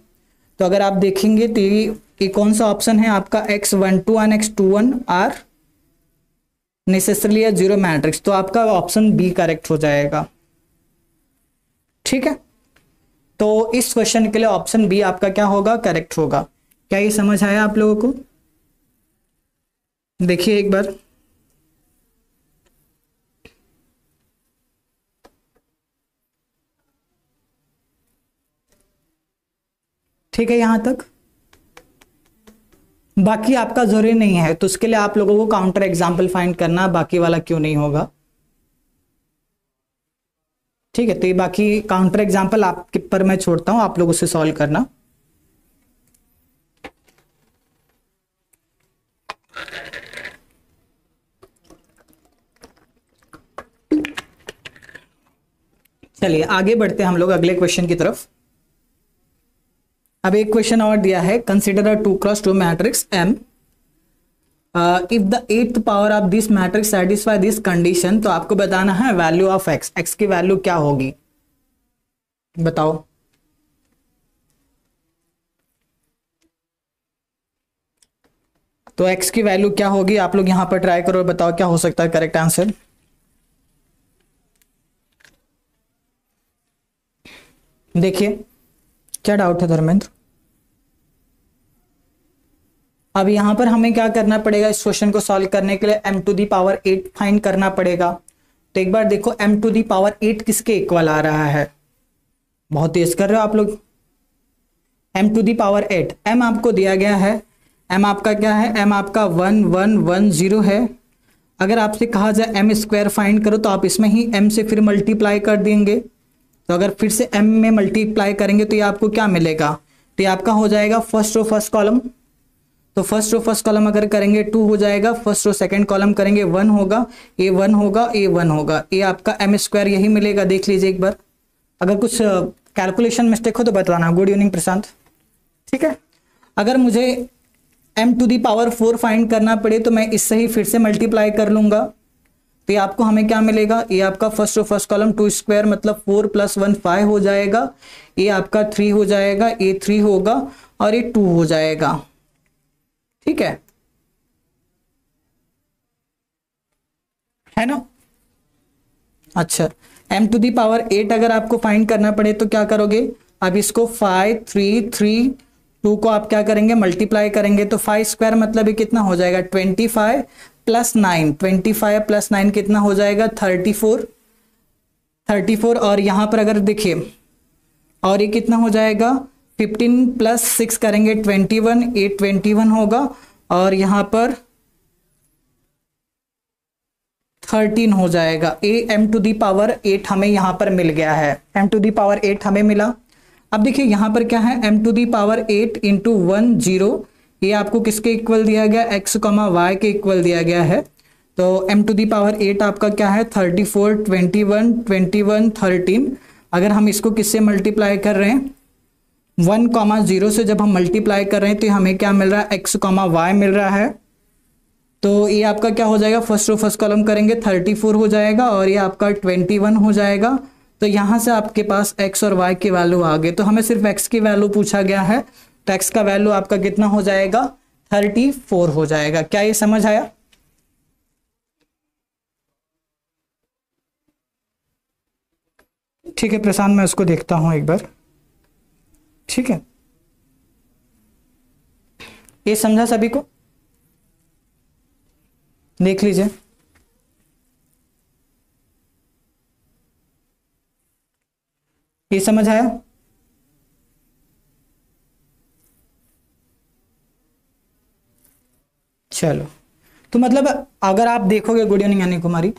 तो अगर आप देखेंगे तो ये कौन सा ऑप्शन है आपका, x12 and x21 are necessarily 0 matrix, तो आपका ऑप्शन बी करेक्ट हो जाएगा, ठीक है। तो इस क्वेश्चन के लिए ऑप्शन बी आपका क्या होगा, करेक्ट होगा। क्या ये समझ आया आप लोगों को, देखिए एक बार, ठीक है यहां तक, बाकी आपका जरूरी नहीं है, तो उसके लिए आप लोगों को काउंटर एग्जाम्पल फाइंड करना, बाकी वाला क्यों नहीं होगा, ठीक है। तो ये बाकी काउंटर एग्जाम्पल आपके पर मैं छोड़ता हूं, आप लोगों से सॉल्व करना। चलिए आगे बढ़ते हैं हम लोग अगले क्वेश्चन की तरफ। अब एक क्वेश्चन और दिया है, consider a 2 cross 2 matrix M if the 8th power of this matrix satisfy this condition. तो आपको बताना है वैल्यू ऑफ x, x की वैल्यू क्या होगी बताओ। तो x की वैल्यू क्या होगी, आप लोग यहां पर ट्राई करो और बताओ क्या हो सकता है करेक्ट आंसर। देखिए क्या डाउट है धर्मेंद्र। अब यहां पर हमें क्या करना पड़ेगा, इस क्वेश्चन को सॉल्व करने के लिए m⁸ फाइंड करना पड़ेगा। तो एक बार देखो m⁸ किसके इक्वल आ रहा है, बहुत तेज कर रहे हो आप लोग। m⁸ m आपको दिया गया है, m आपका क्या है, m आपका 1 1 1 0 है। अगर आपसे कहा जाए m² फाइंड करो तो आप इसमें ही m से फिर मल्टीप्लाई कर देंगे। तो अगर फिर से m में मल्टीप्लाई करेंगे तो ये आपको क्या मिलेगा, तो ये आपका हो जाएगा फर्स्ट रो फर्स्ट कॉलम। तो फर्स्ट रो फर्स्ट कॉलम अगर करेंगे 2 हो जाएगा, फर्स्ट रो सेकंड कॉलम करेंगे 1 होगा, ए 1 होगा, ए 1 होगा, ये आपका m² यही मिलेगा। देख लीजिए एक बार, अगर कुछ कैलकुलेशन मिस्टेक हो तो बताना। गुड इवनिंग प्रशांत, ठीक है। अगर मुझे m⁴ फाइंड करना पड़े तो मैं इससे ही फिर से मल्टीप्लाई कर लूंगा। तो ये आपको हमें क्या मिलेगा, ये आपका फर्स्ट कॉलम 2 स्क्वायर मतलब 4 + 1 5 हो जाएगा, ये आपका 3 हो जाएगा, ये 3 होगा और ये 2 हो जाएगा। ठीक है ना। अच्छा, m⁸ अगर आपको फाइंड करना पड़े तो क्या करोगे, अब इसको 5 3 3 2 को आप क्या करेंगे, मल्टीप्लाई करेंगे, तो 5 स्क्वायर मतलब ये कितना हो जाएगा 25 + 9, 25 + 9 कितना हो जाएगा 34 और यहां पर अगर देखिए और ये कितना हो जाएगा 15 + 6 करेंगे 21, ये 21 होगा और यहां पर 13 हो जाएगा। m⁸ हमें यहां पर मिल गया है, m⁸ हमें मिला। अब देखिए यहां पर क्या है, m⁸ 8 × 1 0, ये आपको किसके इक्वल दिया गया, x, y के इक्वल दिया गया है। तो m⁸ आपका क्या है 34 21 21 13। अगर हम इसको किससे मल्टीप्लाई कर रहे हैं 1, 0 से जब हम मल्टीप्लाई कर रहे हैं तो हमें क्या मिल रहा है x, y मिल रहा है। तो ये आपका क्या हो जाएगा, फर्स्ट कॉलम करेंगे 34 हो जाएगा और ये आपका 21 हो जाएगा। तो यहां से आपके पास x और y की वैल्यू आ गई, तो हमें सिर्फ x की वैल्यू पूछा गया है, तो x का वैल्यू आपका कितना हो जाएगा 34 हो जाएगा। क्या ये समझ आया। ठीक है प्रशांत, मैं उसको देखता हूं एक बार। ठीक है, ये समझा सभी को, देख लीजिए। ये समझ आया। चलो, तो मतलब अगर आप देखोगे, गुड इवनिंग यानी कुमारी,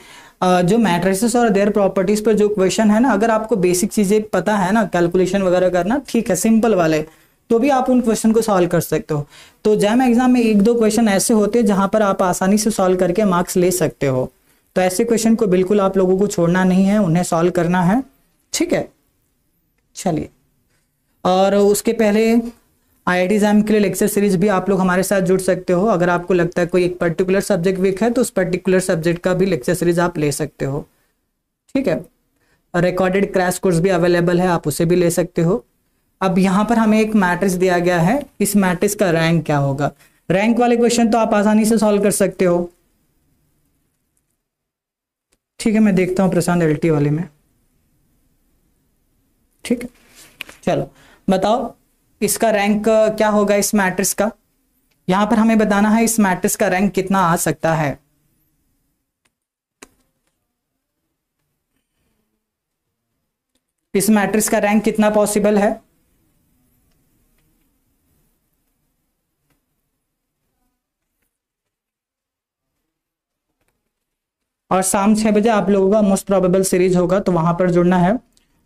जो मैट्रिसेस और देयर प्रॉपर्टीज पर जो क्वेश्चन है ना, अगर आपको बेसिक चीजें पता है ना, कैलकुलेशन वगैरह करना ठीक है, सिंपल वाले, तो भी आप उन क्वेश्चन को सॉल्व कर सकते हो। तो जैम एग्जाम में 1-2 क्वेश्चन ऐसे होते हैं जहां पर आप आसानी से सॉल्व करके मार्क्स ले सकते हो, तो ऐसे क्वेश्चन को बिल्कुल आप लोगों को छोड़ना नहीं है, उन्हें सॉल्व करना है। ठीक है, चलिए। और उसके पहले IIT एग्जाम के लिए लेक्चर सीरीज भी आप लोग हमारे साथ जुड़ सकते हो। अगर आपको लगता है कोई एक पर्टिकुलर सब्जेक्ट वीक है तो उस पर्टिकुलर सब्जेक्ट का भी लेक्चर सीरीज आप ले सकते हो। ठीक है, रिकॉर्डेड क्रैश कोर्स भी अवेलेबल है, आप उसे भी ले सकते हो। अब यहाँ पर हमें एक मैट्रिक्स दिया गया है, इस मैट्रिक्स का रैंक क्या होगा। रैंक वाले क्वेश्चन तो आप आसानी से सॉल्व कर सकते हो। ठीक है, मैं देखता हूँ प्रशांत LT वाले में। ठीक है, चलो बताओ इसका रैंक क्या होगा इस मैट्रिक्स का। यहां पर हमें बताना है इस मैट्रिक्स का रैंक कितना आ सकता है। इस मैट्रिक्स का रैंक कितना पॉसिबल है। और शाम 6 बजे आप लोगों का मोस्ट प्रोबेबल सीरीज होगा, तो वहां पर जुड़ना है।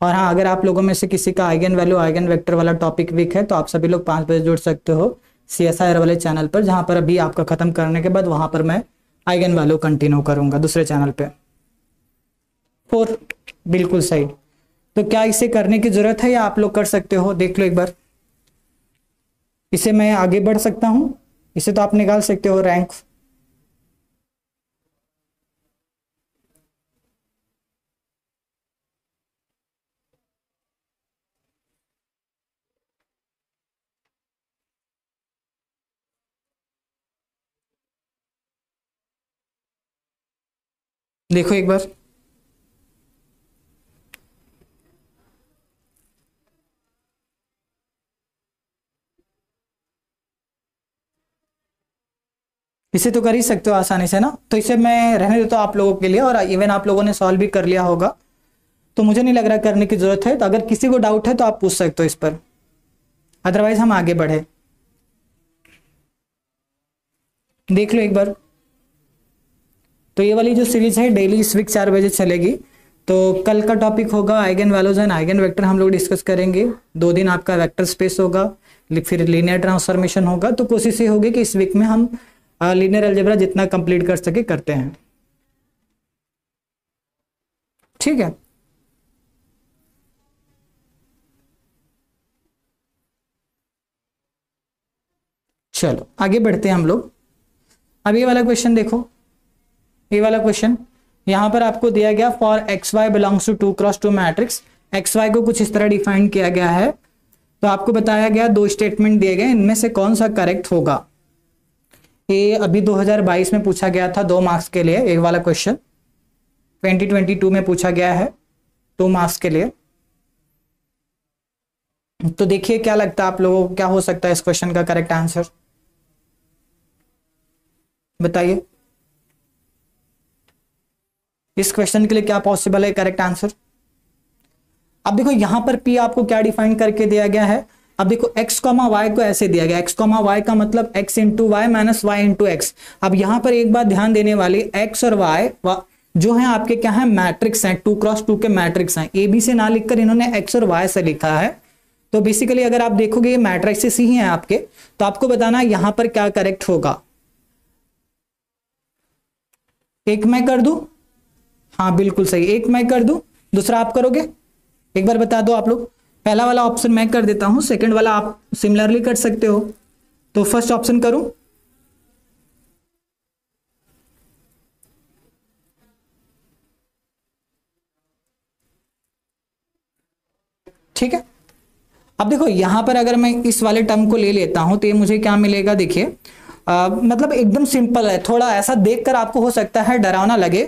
और हाँ, अगर आप लोगों में से किसी का आइगन वैल्यू आइगन वेक्टर वाला टॉपिक वीक है तो आप सभी लोग 5 बजे जुड़ सकते हो CSIR वाले चैनल पर, जहां पर अभी आपका खत्म करने के बाद वहां पर मैं आइगन वैल्यू कंटिन्यू करूंगा दूसरे चैनल पे। 4 बिल्कुल सही। तो क्या इसे करने की जरूरत है या आप लोग कर सकते हो, देख लो एक बार। इसे मैं आगे बढ़ सकता हूं, इसे तो आप निकाल सकते हो रैंक। देखो एक बार, इसे तो कर ही सकते हो आसानी से ना, तो इसे मैं रहने देता हूं आप लोगों के लिए, और इवन आप लोगों ने सॉल्व भी कर लिया होगा, तो मुझे नहीं लग रहा करने की जरूरत है। तो अगर किसी को डाउट है तो आप पूछ सकते हो इस पर, अदरवाइज हम आगे बढ़े। देख लो एक बार। तो ये वाली जो सीरीज है डेली इस वीक 4 बजे चलेगी। तो कल का टॉपिक होगा eigen values and eigen vector, हम लोग डिस्कस करेंगे। 2 दिन आपका वेक्टर स्पेस होगा, फिर लीनियर ट्रांसफॉर्मेशन होगा। तो कोशिश ये होगी कि इस वीक में हम लीनियर अलजेब्रा जितना कंप्लीट कर सके करते हैं। ठीक है, चलो आगे बढ़ते हैं हम लोग। अब ये वाला क्वेश्चन देखो, ये वाला क्वेश्चन, यहाँ पर आपको दिया गया for x y belongs to 2x2 matrix, x y को कुछ इस तरह डिफाइन किया गया है। तो आपको बताया गया 2 स्टेटमेंट दिए गए, इनमें से कौन सा करेक्ट होगा। ये अभी 2022 में पूछा गया था 2 मार्क्स के लिए, एक वाला क्वेश्चन 2022 में पूछा गया है 2 मार्क्स के लिए। तो देखिए क्या लगता है आप लोगों को, क्या हो सकता है इस क्वेश्चन का करेक्ट आंसर, बताइए इस क्वेश्चन के लिए क्या पॉसिबल है करेक्ट आंसर। अब देखो यहां पर P आपको क्या डिफाइन करके दिया गया है। अब देखो x, y को ऐसे दिया गया, x, y का मतलब x into y minus y into x. अब यहां पर एक बात ध्यान देने वाली, x और y जो है आपके क्या है, मैट्रिक्स हैं, 2x2 के मैट्रिक्स हैं। ए बी से ना लिखकर इन्होंने x और y से लिखा है। तो बेसिकली अगर आप देखोगे ये मैट्रिक्स ही हैं आपके, तो आपको बताना यहां पर क्या करेक्ट होगा। एक मैं कर दूं, हाँ बिल्कुल सही, एक मैं कर दूं, दूसरा आप करोगे, एक बार बता दो आप लोग। पहला वाला ऑप्शन मैं कर देता हूं, सेकंड वाला आप सिमिलरली कर सकते हो। तो फर्स्ट ऑप्शन करूं, ठीक है। अब देखो यहां पर अगर मैं इस वाले टर्म को ले लेता हूं तो ये मुझे क्या मिलेगा, देखिए मतलब एकदम सिंपल है, थोड़ा ऐसा देखकर आपको हो सकता है डरावना लगे,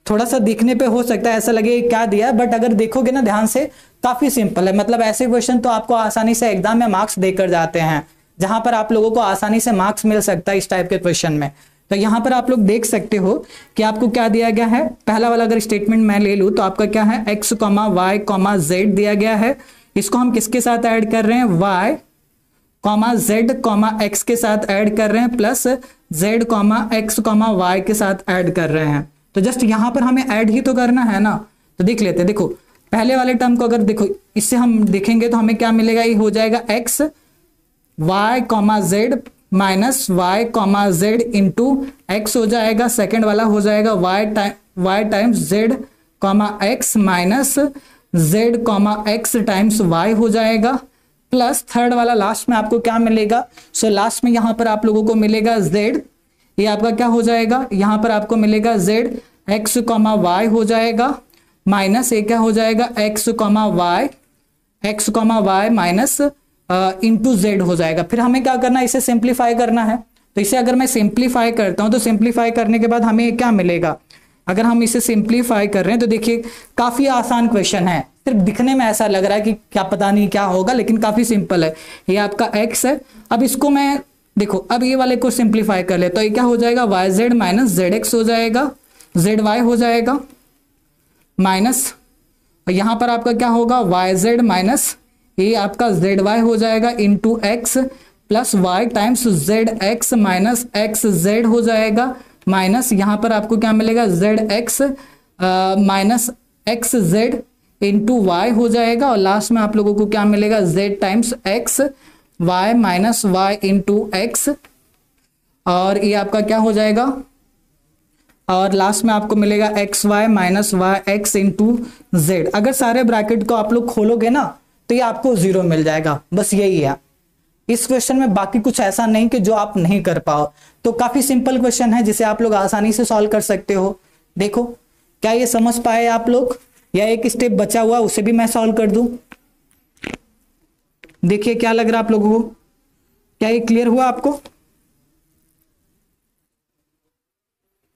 थोड़ा सा दिखने पे हो सकता है ऐसा लगे क्या दिया है, बट अगर देखोगे ना ध्यान से काफी सिंपल है। मतलब ऐसे क्वेश्चन तो आपको आसानी से एग्जाम में मार्क्स देकर जाते हैं, जहां पर आप लोगों को आसानी से मार्क्स मिल सकता है इस टाइप के क्वेश्चन में। तो यहां पर आप लोग देख सकते हो कि आपको क्या दिया गया है। पहला वाला अगर स्टेटमेंट मैं ले लूं तो आपका क्या है, x, y, z दिया गया है। इसको हम किसके साथ ऐड कर रहे हैं, y, z, x के साथ ऐड कर रहे हैं, प्लस z, x, y के साथ ऐड कर रहे हैं। तो जस्ट यहां पर हमें ऐड ही तो करना है ना। तो देख लेते हैं, देखो पहले वाले टर्म को अगर देखो इससे हम देखेंगे तो हमें क्या मिलेगा, ये हो जाएगा x, y, z minus y, z into x हो जाएगा। सेकेंड वाला हो जाएगा y times z, x minus z, x times y हो जाएगा, प्लस थर्ड वाला लास्ट में आपको क्या मिलेगा। सो लास्ट में यहां पर आप लोगों को मिलेगा z, ये आपका क्या हो जाएगा, यहां पर आपको मिलेगा z, x, y हो जाएगा, माइनस ये क्या हो जाएगा, x, y minus into z हो जाएगा। फिर हमें क्या करना है, इसे सिंप्लीफाई करना है। तो इसे अगर मैं सिंप्लीफाई करता हूं तो सिंप्लीफाई करने के बाद हमें क्या मिलेगा, अगर हम इसे सिंप्लीफाई कर रहे हैं तो देखिए काफी आसान क्वेश्चन है, सिर्फ दिखने में ऐसा लग रहा है कि क्या पता नहीं क्या होगा, लेकिन काफी सिंपल है। ये आपका x है। अब इसको मैं देखो, अब ये वाले को सिंप्लीफाई कर ले तो ये क्या हो जाएगा, yz माइनस zx हो जाएगा, zy हो जाएगा, माइनस यहां पर आपका क्या होगा, yz माइनस ये आपका zy हो जाएगा into x, plus y times zx minus xz हो जाएगा, माइनस यहां पर आपको क्या मिलेगा, zx minus xz into y हो जाएगा, और लास्ट में आप लोगों को क्या मिलेगा, z times x, y minus y into x, और ये आपका क्या हो जाएगा, और लास्ट में आपको मिलेगा x y minus y x into z. अगर सारे ब्रैकेट को आप लोग खोलोगे ना तो ये आपको 0 मिल जाएगा, बस यही है इस क्वेश्चन में, बाकी कुछ ऐसा नहीं कि जो आप नहीं कर पाओ। तो काफी सिंपल क्वेश्चन है जिसे आप लोग आसानी से सॉल्व कर सकते हो। देखो क्या ये समझ पाए आप लोग, या एक स्टेप बचा हुआ उसे भी मैं सॉल्व कर दूं। देखिए क्या लग रहा है आप लोगों को, क्या ये क्लियर हुआ आपको।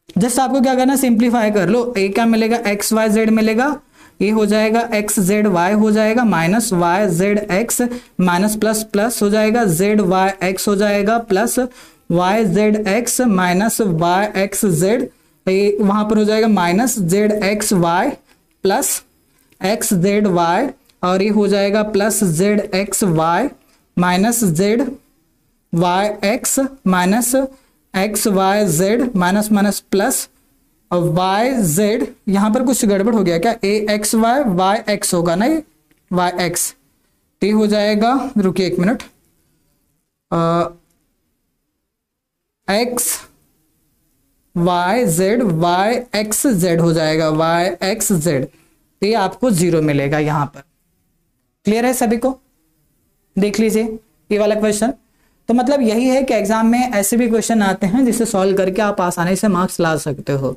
जस्ट आपको क्या करना, सिंप्लीफाई कर लो। ये क्या मिलेगा, एक्स वाई जेड मिलेगा, ये हो जाएगा एक्स जेड वाई हो जाएगा, minus y z x minus plus plus हो जाएगा, जेड वाई एक्स हो जाएगा, plus y z x minus y x z, वहां पर हो जाएगा minus z x y plus x z y, और ये हो जाएगा plus z x y minus z y x minus x y z minus minus plus y z. यहां पर कुछ गड़बड़ हो गया क्या, a x y Y x होगा ना, ये वाई एक्स, तो हो जाएगा, रुकिए एक minute, x y z y x z हो जाएगा, वाई एक्स जेड, तो ये आपको 0 मिलेगा यहां पर। क्लियर है सभी को, देख लीजिए ये वाला क्वेश्चन। तो मतलब यही है कि एग्जाम में ऐसे भी क्वेश्चन आते हैं जिसे सॉल्व करके आप आसानी से मार्क्स ला सकते हो।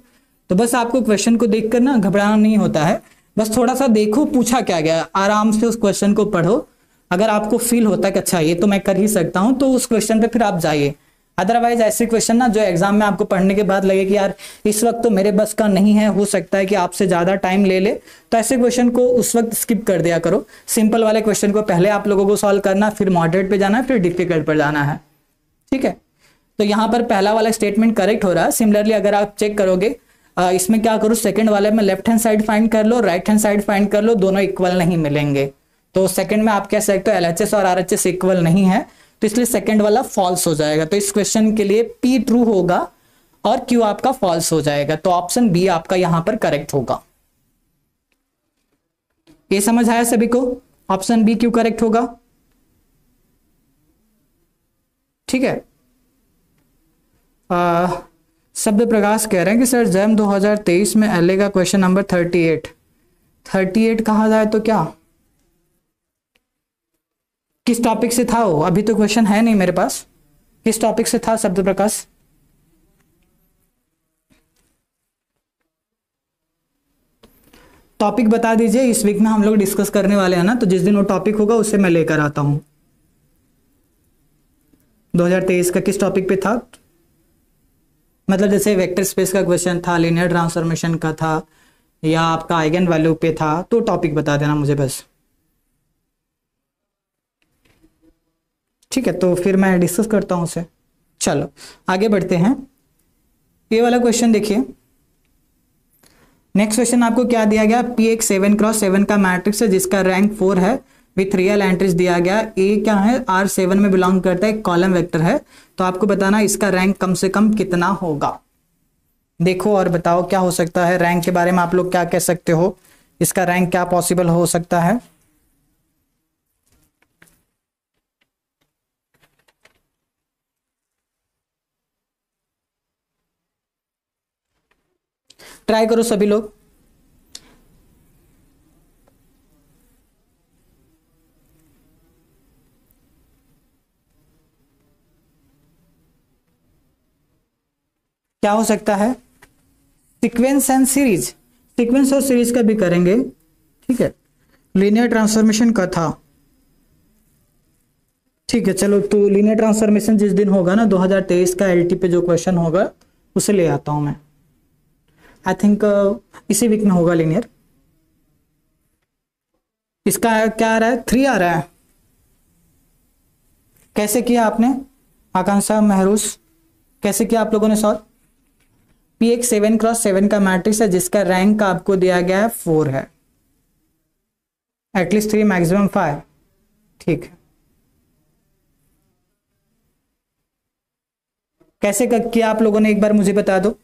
तो बस आपको क्वेश्चन को देखकर ना घबराना नहीं होता है, बस थोड़ा सा देखो पूछा क्या गया, आराम से उस क्वेश्चन को पढ़ो। अगर आपको फील होता है कि अच्छा ये तो मैं कर ही सकता हूं, तो उस क्वेश्चन पे फिर आप जाइए। अदरवाइज ऐसे क्वेश्चन ना जो एग्जाम में आपको पढ़ने के बाद लगे कि यार इस वक्त तो मेरे बस का नहीं है, हो सकता है कि आपसे ज्यादा टाइम ले ले, तो ऐसे क्वेश्चन को उस वक्त स्किप कर दिया करो। सिंपल वाले क्वेश्चन को पहले आप लोगों को सॉल्व करना, फिर मॉडरेट पे जाना है, फिर डिफिकल्ट पर जाना है। ठीक है, तो यहाँ पर पहला वाला स्टेटमेंट करेक्ट हो रहा है। सिमिलरली अगर आप चेक करोगे इसमें क्या करो, सेकंड वाले में लेफ्ट हैंड साइड फाइंड कर लो, राइट हैंड साइड फाइंड कर लो, दोनों इक्वल नहीं मिलेंगे। तो सेकंड में आप कह सकते हो LHS और RHS इक्वल नहीं है, तो इसलिए सेकंड वाला फॉल्स हो जाएगा। तो इस क्वेश्चन के लिए P ट्रू होगा और Q आपका फॉल्स हो जाएगा। तो ऑप्शन बी आपका यहां पर करेक्ट होगा। ये समझ आया सभी को? ऑप्शन बी क्यों करेक्ट होगा? ठीक है। शब्द प्रकाश कह रहे हैं कि सर जैम 2023 में LA का क्वेश्चन नंबर 38 कहा जाए तो क्या, किस टॉपिक से था वो? अभी तो क्वेश्चन है नहीं मेरे पास, किस टॉपिक से था शब्द प्रकाश? टॉपिक बता दीजिए, इस वीक में हम लोग डिस्कस करने वाले हैं ना, तो जिस दिन वो टॉपिक होगा उसे मैं लेकर आता हूं। 2023 का किस टॉपिक पे था? मतलब जैसे वेक्टर स्पेस का क्वेश्चन था, लीनियर ट्रांसफॉर्मेशन का था, या आपका आइगन वैल्यू पे था, तो टॉपिक बता देना मुझे बस। ठीक है, तो फिर मैं डिस्कस करता हूं उसे। चलो आगे बढ़ते हैं। ये वाला क्वेश्चन देखिए, नेक्स्ट क्वेश्चन आपको क्या दिया गया? P एक 7x7 का मैट्रिक्स है जिसका रैंक 4 है विथ रियल एंट्रीज दिया गया। ए क्या है? R7 में बिलोंग करता है, एक कॉलम वेक्टर है। तो आपको बताना इसका रैंक कम से कम कितना होगा। देखो और बताओ क्या हो सकता है। रैंक के बारे में आप लोग क्या कह सकते हो, इसका रैंक क्या पॉसिबल हो सकता है? ट्राई करो सभी लोग। क्या हो सकता है? सीक्वेंस एंड सीरीज, सीक्वेंस और सीरीज का भी करेंगे। ठीक है, लीनियर ट्रांसफॉर्मेशन का था। ठीक है चलो, तो लीनियर ट्रांसफॉर्मेशन जिस दिन होगा ना 2023 का LT पे जो क्वेश्चन होगा उसे ले आता हूं मैं। आई थिंक इसी वीक में होगा लीनियर। इसका क्या आ रहा है? 3 आ रहा है। कैसे किया आपने? आकांक्षा, महरूस, कैसे किया आप लोगों ने सॉल्व? P एक 7x7 का मैट्रिक्स है जिसका रैंक आपको दिया गया है 4 है, एटलीस्ट 3 मैक्सिमम 5। ठीक है, कैसे किया आप लोगों ने एक बार मुझे बता दो।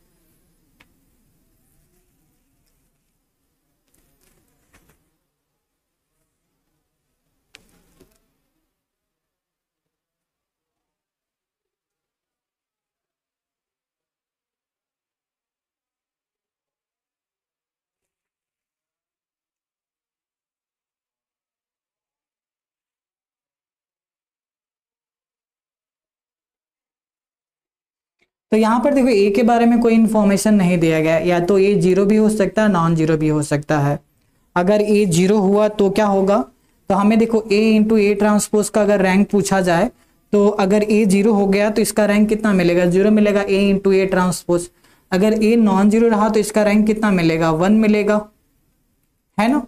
तो यहां पर देखो ए के बारे में कोई इंफॉर्मेशन नहीं दिया गया, या तो ए 0 भी हो सकता है, नॉन 0 भी हो सकता है। अगर ए 0 हुआ तो क्या होगा? तो हमें देखो A इंटू ए ट्रांसपोज का अगर रैंक पूछा जाए, तो अगर ए 0 हो गया तो इसका रैंक कितना मिलेगा? 0 मिलेगा, A इंटू ए ट्रांसपोज। अगर ए नॉन 0 रहा तो इसका रैंक कितना मिलेगा? 1 मिलेगा, है ना,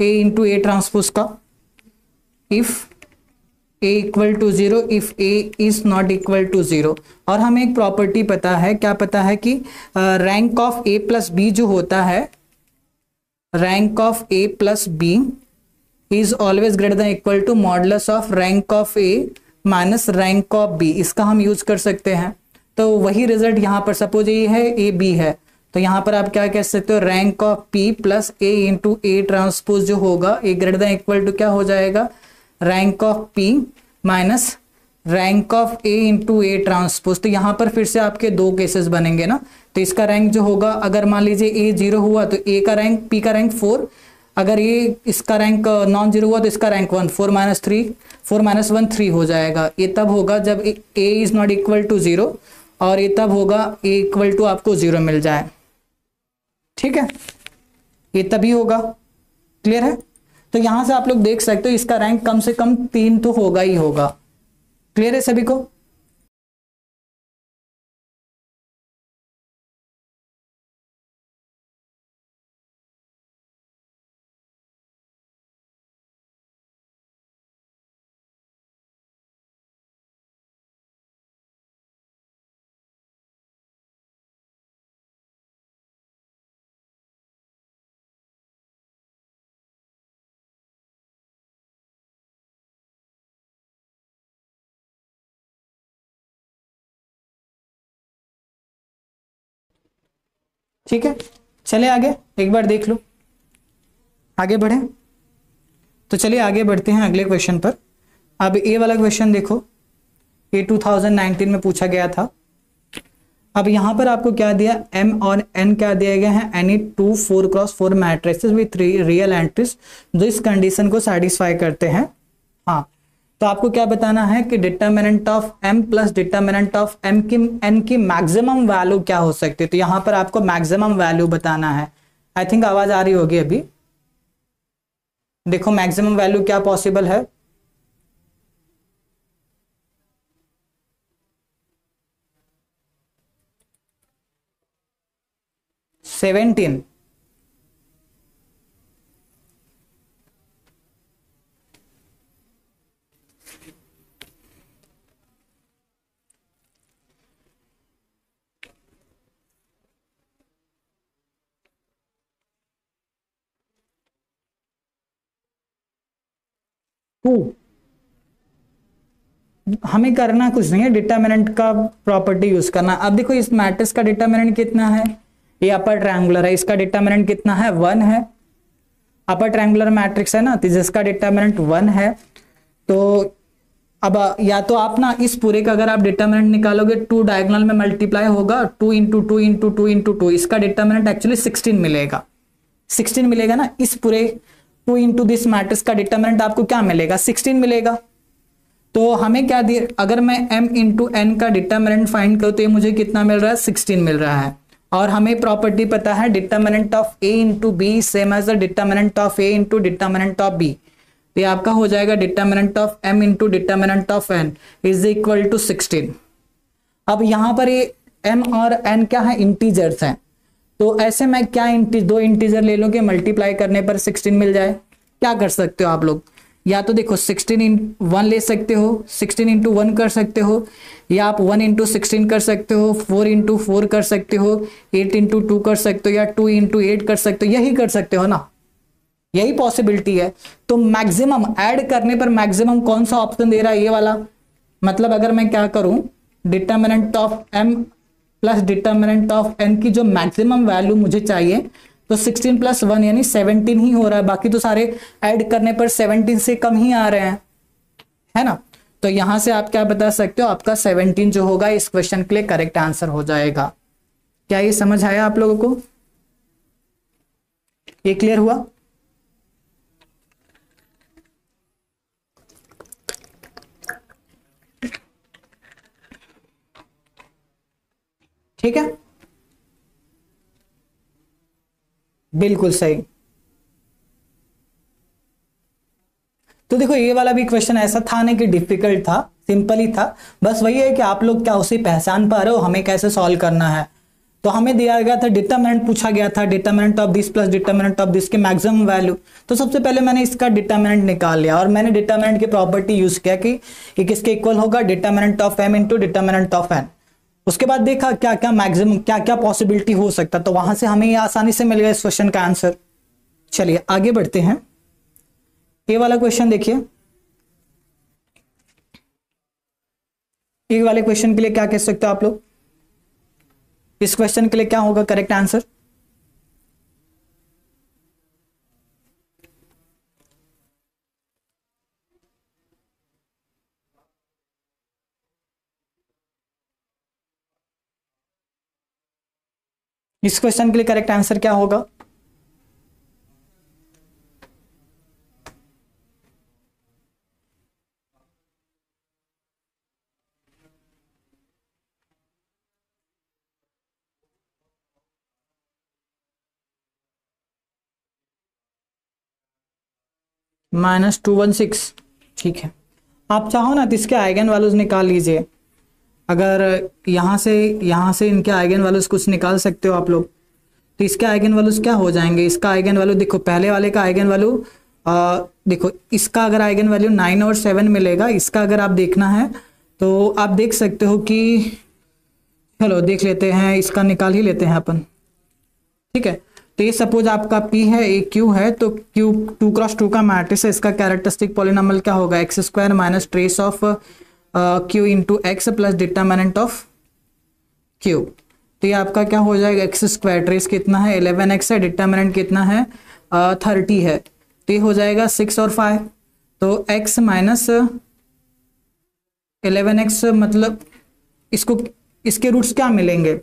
A इंटू ए ट्रांसपोज का। If A equal to 0, if A is not equal to 0। और हमें एक प्रॉपर्टी पता है, क्या पता है कि rank of A plus B जो होता है, rank of A plus B is always greater than equal to modulus of rank of A minus rank of B। इसका हम यूज कर सकते हैं। तो वही रिजल्ट यहाँ पर, सपोज ये है A B है, तो यहाँ पर आप क्या कह सकते हो? Rank of P plus A into A transpose जो होगा, A greater than equal to क्या हो जाएगा? Rank of P minus rank of A into A transpose. तो यहां पर फिर से आपके 2 केसेस बनेंगे ना। तो इसका रैंक जो होगा, अगर मान लीजिए A 0 हुआ तो A का रैंक, P का रैंक 4। अगर ये इसका रैंक नॉन 0 हुआ तो इसका रैंक 1, 4 माइनस 3 4 माइनस 1 3 हो जाएगा। ये तब होगा जब ए इज नॉट इक्वल टू 0, और ये तब होगा ए इक्वल टू आपको 0 मिल जाए। ठीक है, ये तभी होगा। क्लियर है? तो यहां से आप लोग देख सकते हो इसका रैंक कम से कम 3 तो होगा ही होगा। क्लियर है सभी को? ठीक है, चले आगे एक बार देख लो, आगे बढ़े। तो चलिए आगे बढ़ते हैं अगले क्वेश्चन पर। अब ये वाला क्वेश्चन देखो, ये 2019 में पूछा गया था। अब यहां पर आपको क्या दिया, m और n क्या दिया गया है, any 2 4x4 matrices with real entries जो इस कंडीशन को सेटिस्फाई करते हैं। हाँ, तो आपको क्या बताना है कि determinant of m plus determinant of m की n की मैक्सिमम वैल्यू क्या हो सकती है। तो यहां पर आपको मैक्सिमम वैल्यू बताना है। आई थिंक आवाज आ रही होगी अभी। देखो मैक्सिमम वैल्यू क्या पॉसिबल है। सेवेंटीन। टू। हमें करना कुछ नहीं है, डिटर्मिनेंट का प्रॉपर्टी यूज करना। अब देखो इस मैट्रिक्स का डिटर्मिनेंट कितना है, ये अपर ट्रायंगुलर है, इसका डिटर्मिनेंट कितना है, 1 है। अपर ट्रायंगुलर मैट्रिक्स है ना, तो जिसका डिटर्मिनेंट 1 है। तो अब या तो आप ना इस पूरे का अगर आप डिटर्मिनेंट निकालोगे, 2 डायगोनल में मल्टीप्लाई होगा, 2 इंटू 2 इंटू 2 इंटू 2, इसका डिटर्मिनेंट एक्चुअली 16 मिलेगा। 16 मिलेगा ना, इस पूरे 2 इंटू दिस मैट्रिक्स का डिटर्मिनेंट आपको क्या मिलेगा, 16 मिलेगा। तो हमें क्या दिया, अगर मैं m इंटू एन का डिटर्मिनेंट फाइंड करूं तो ये मुझे कितना मिल रहा है, 16 मिल रहा है। और हमें प्रॉपर्टी पता है determinant of a into B same as the determinant of a into determinant of b। तो ये आपका हो जाएगा determinant of m into determinant of n is equal to 16। अब यहां पर ये m और n क्या है, इंटीजर्स हैं। तो ऐसे में क्या दो इंटीजर ले लो कि मल्टीप्लाई करने पर 16 मिल जाए। क्या कर सकते हो आप लोग, या तो देखो 16 इन 1 ले सकते हो, 16 इंटू 1 कर सकते हो, या आप 1 इंटू 16 कर सकते हो, 4 इंटू 4 कर सकते हो, 8 इंटू 2 कर सकते हो, या 2 इंटू 8 कर सकते हो, यही कर सकते हो ना, यही पॉसिबिलिटी है। तो मैक्सिमम ऐड करने पर मैक्सिमम कौन सा ऑप्शन दे रहा है, ये वाला। मतलब अगर मैं क्या करूं, determinant of m plus determinant of n की जो मैक्सिमम वैल्यू मुझे चाहिए, तो 16 प्लस 1 यानी 17 ही हो रहा है, बाकी तो सारे ऐड करने पर 17 से कम ही आ रहे हैं, है ना। तो यहां से आप क्या बता सकते हो, आपका 17 जो होगा इस क्वेश्चन के लिए करेक्ट आंसर हो जाएगा। क्या ये समझ आया आप लोगों को, ये क्लियर हुआ? ठीक है, बिल्कुल सही। तो देखो ये वाला भी क्वेश्चन ऐसा था नहीं कि डिफिकल्ट था, सिंपल ही था। बस वही है कि आप लोग क्या उसे पहचान पा रहे हो, हमें कैसे सॉल्व करना है। तो हमें दिया गया था, डिटर्मिनेंट पूछा गया था, determinant of this plus determinant of this के मैक्सिमम वैल्यू। तो सबसे पहले मैंने इसका डिटर्मिनेंट निकाल लिया, और मैंने डिटर्मिनेंट की प्रॉपर्टी यूज किया कि ये किसके इक्वल होगा, determinant of m into determinant of n। उसके बाद देखा क्या क्या मैक्सिमम क्या क्या पॉसिबिलिटी हो सकता, तो वहां से हमें ये आसानी से मिल गया इस क्वेश्चन का आंसर। चलिए आगे बढ़ते हैं। ये वाला क्वेश्चन देखिए, ये वाले क्वेश्चन के लिए क्या कह सकते हो आप लोग, इस क्वेश्चन के लिए क्या होगा करेक्ट आंसर। इस क्वेश्चन के लिए करेक्ट आंसर क्या होगा, -216। ठीक है, आप चाहो ना तो इसके आइगन वैल्यूज निकाल लीजिए। अगर यहाँ से इनके आइगन वैल्यूज कुछ निकाल सकते हो आप लोग, तो इसके आइगन वैल्यूज क्या हो जाएंगे। इसका आइगन वैल्यू देखो, पहले वाले का आइगन वैल्यू देखो, इसका अगर आइगन वैल्यू 9 और 7 मिलेगा, इसका अगर आप देखना है तो आप देख सकते हो कि, चलो देख लेते हैं, इसका निकाल ही लेते हैं अपन। ठीक है, तो ये सपोज आपका P है, ए Q है, तो Q 2 क्रॉस 2 का मैट्रिक्स है। इसका कैरेक्टरिस्टिक पॉलिनॉमियल क्या होगा, x square minus trace of Q into x plus determinant of Q। तो ये आपका क्या हो जाएगा, एक्स स्क्वायर, ट्रेस कितना है 11x है, डिटर्मिनेंट कितना है 30 है, तो ये हो जाएगा 6 और 5। तो x माइनस 11x मतलब इसको, इसके रूट्स क्या मिलेंगे,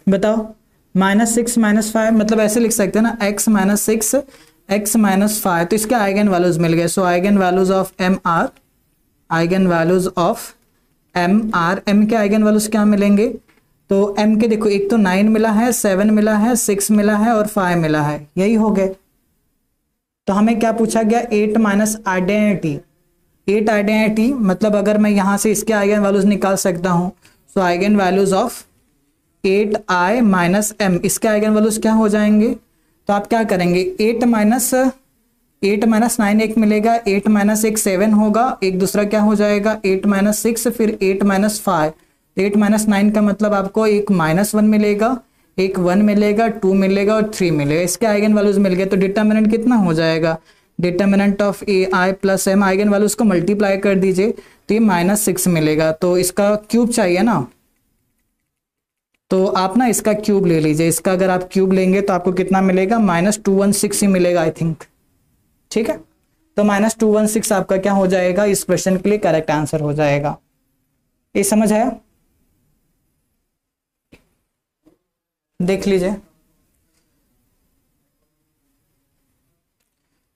बताओ। -6 -5 मतलब ऐसे लिख सकते हैं ना, x माइनस 6 x माइनस 5, तो इसके आइगन वैल्यूज मिल गए। So eigen values of M are, eigen values of M are, M के आइगन वैल्यूज क्या मिलेंगे, तो एम के देखो, एक तो 9 मिला है, 7 मिला है, 6 मिला है और 5 मिला है, यही हो गए। तो हमें क्या पूछा गया, 8 माइनस आइडेंटिटी। 8 आइडेंटिटी मतलब अगर मैं यहां से इसके आइगन वैल्यूज निकाल सकता हूं, so eigen values of 8i minus M, इसके आइगन वैल्यूज क्या हो जाएंगे। तो आप क्या करेंगे, 8 माइनस 9 एक मिलेगा, 8 माइनस 1 7 होगा, एक दूसरा क्या हो जाएगा 8 माइनस 6, फिर 8 माइनस 5, 8 माइनस 9 का मतलब आपको एक -1 मिलेगा, एक 1 मिलेगा, 2 मिलेगा और 3 मिलेगा। इसके आइगन वैल्यूज मिल गए, तो डिटर्मिनेंट कितना हो जाएगा, determinant of ai plus M, eigenvalues को मल्टीप्लाई कर दीजिए तो ये -6 मिलेगा। तो इसका क्यूब चाहिए ना, तो आप ना इसका क्यूब ले लीजिए। इसका अगर आप क्यूब लेंगे तो आपको कितना मिलेगा, -216 ही मिलेगा आई थिंक। ठीक है, तो -216 आपका क्या हो जाएगा, इस क्वेश्चन के लिए करेक्ट आंसर हो जाएगा। ये समझ है, देख लीजिए।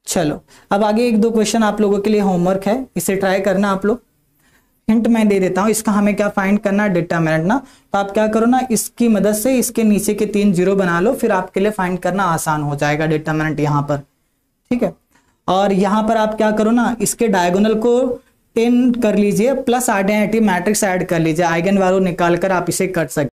चलो अब आगे 1-2 क्वेश्चन आप लोगों के लिए होमवर्क है, इसे ट्राई करना आप लोग। हिंट मैं दे देता हूं, इसका हमें क्या फाइंड करना है, डिटर्मिनेंट ना। तो आप क्या करो ना, इसकी मदद से इसके नीचे के 3 जीरो बना लो, फिर आपके लिए फाइंड करना आसान हो जाएगा डिटर्मिनेंट यहाँ पर। ठीक है, और यहाँ पर आप क्या करो ना, इसके डायगोनल को 10 कर लीजिए, प्लस आइडेंटिटी मैट्रिक्स ऐड कर लीजिए, आइगन वैल्यू निकाल कर आप इसे कर सकते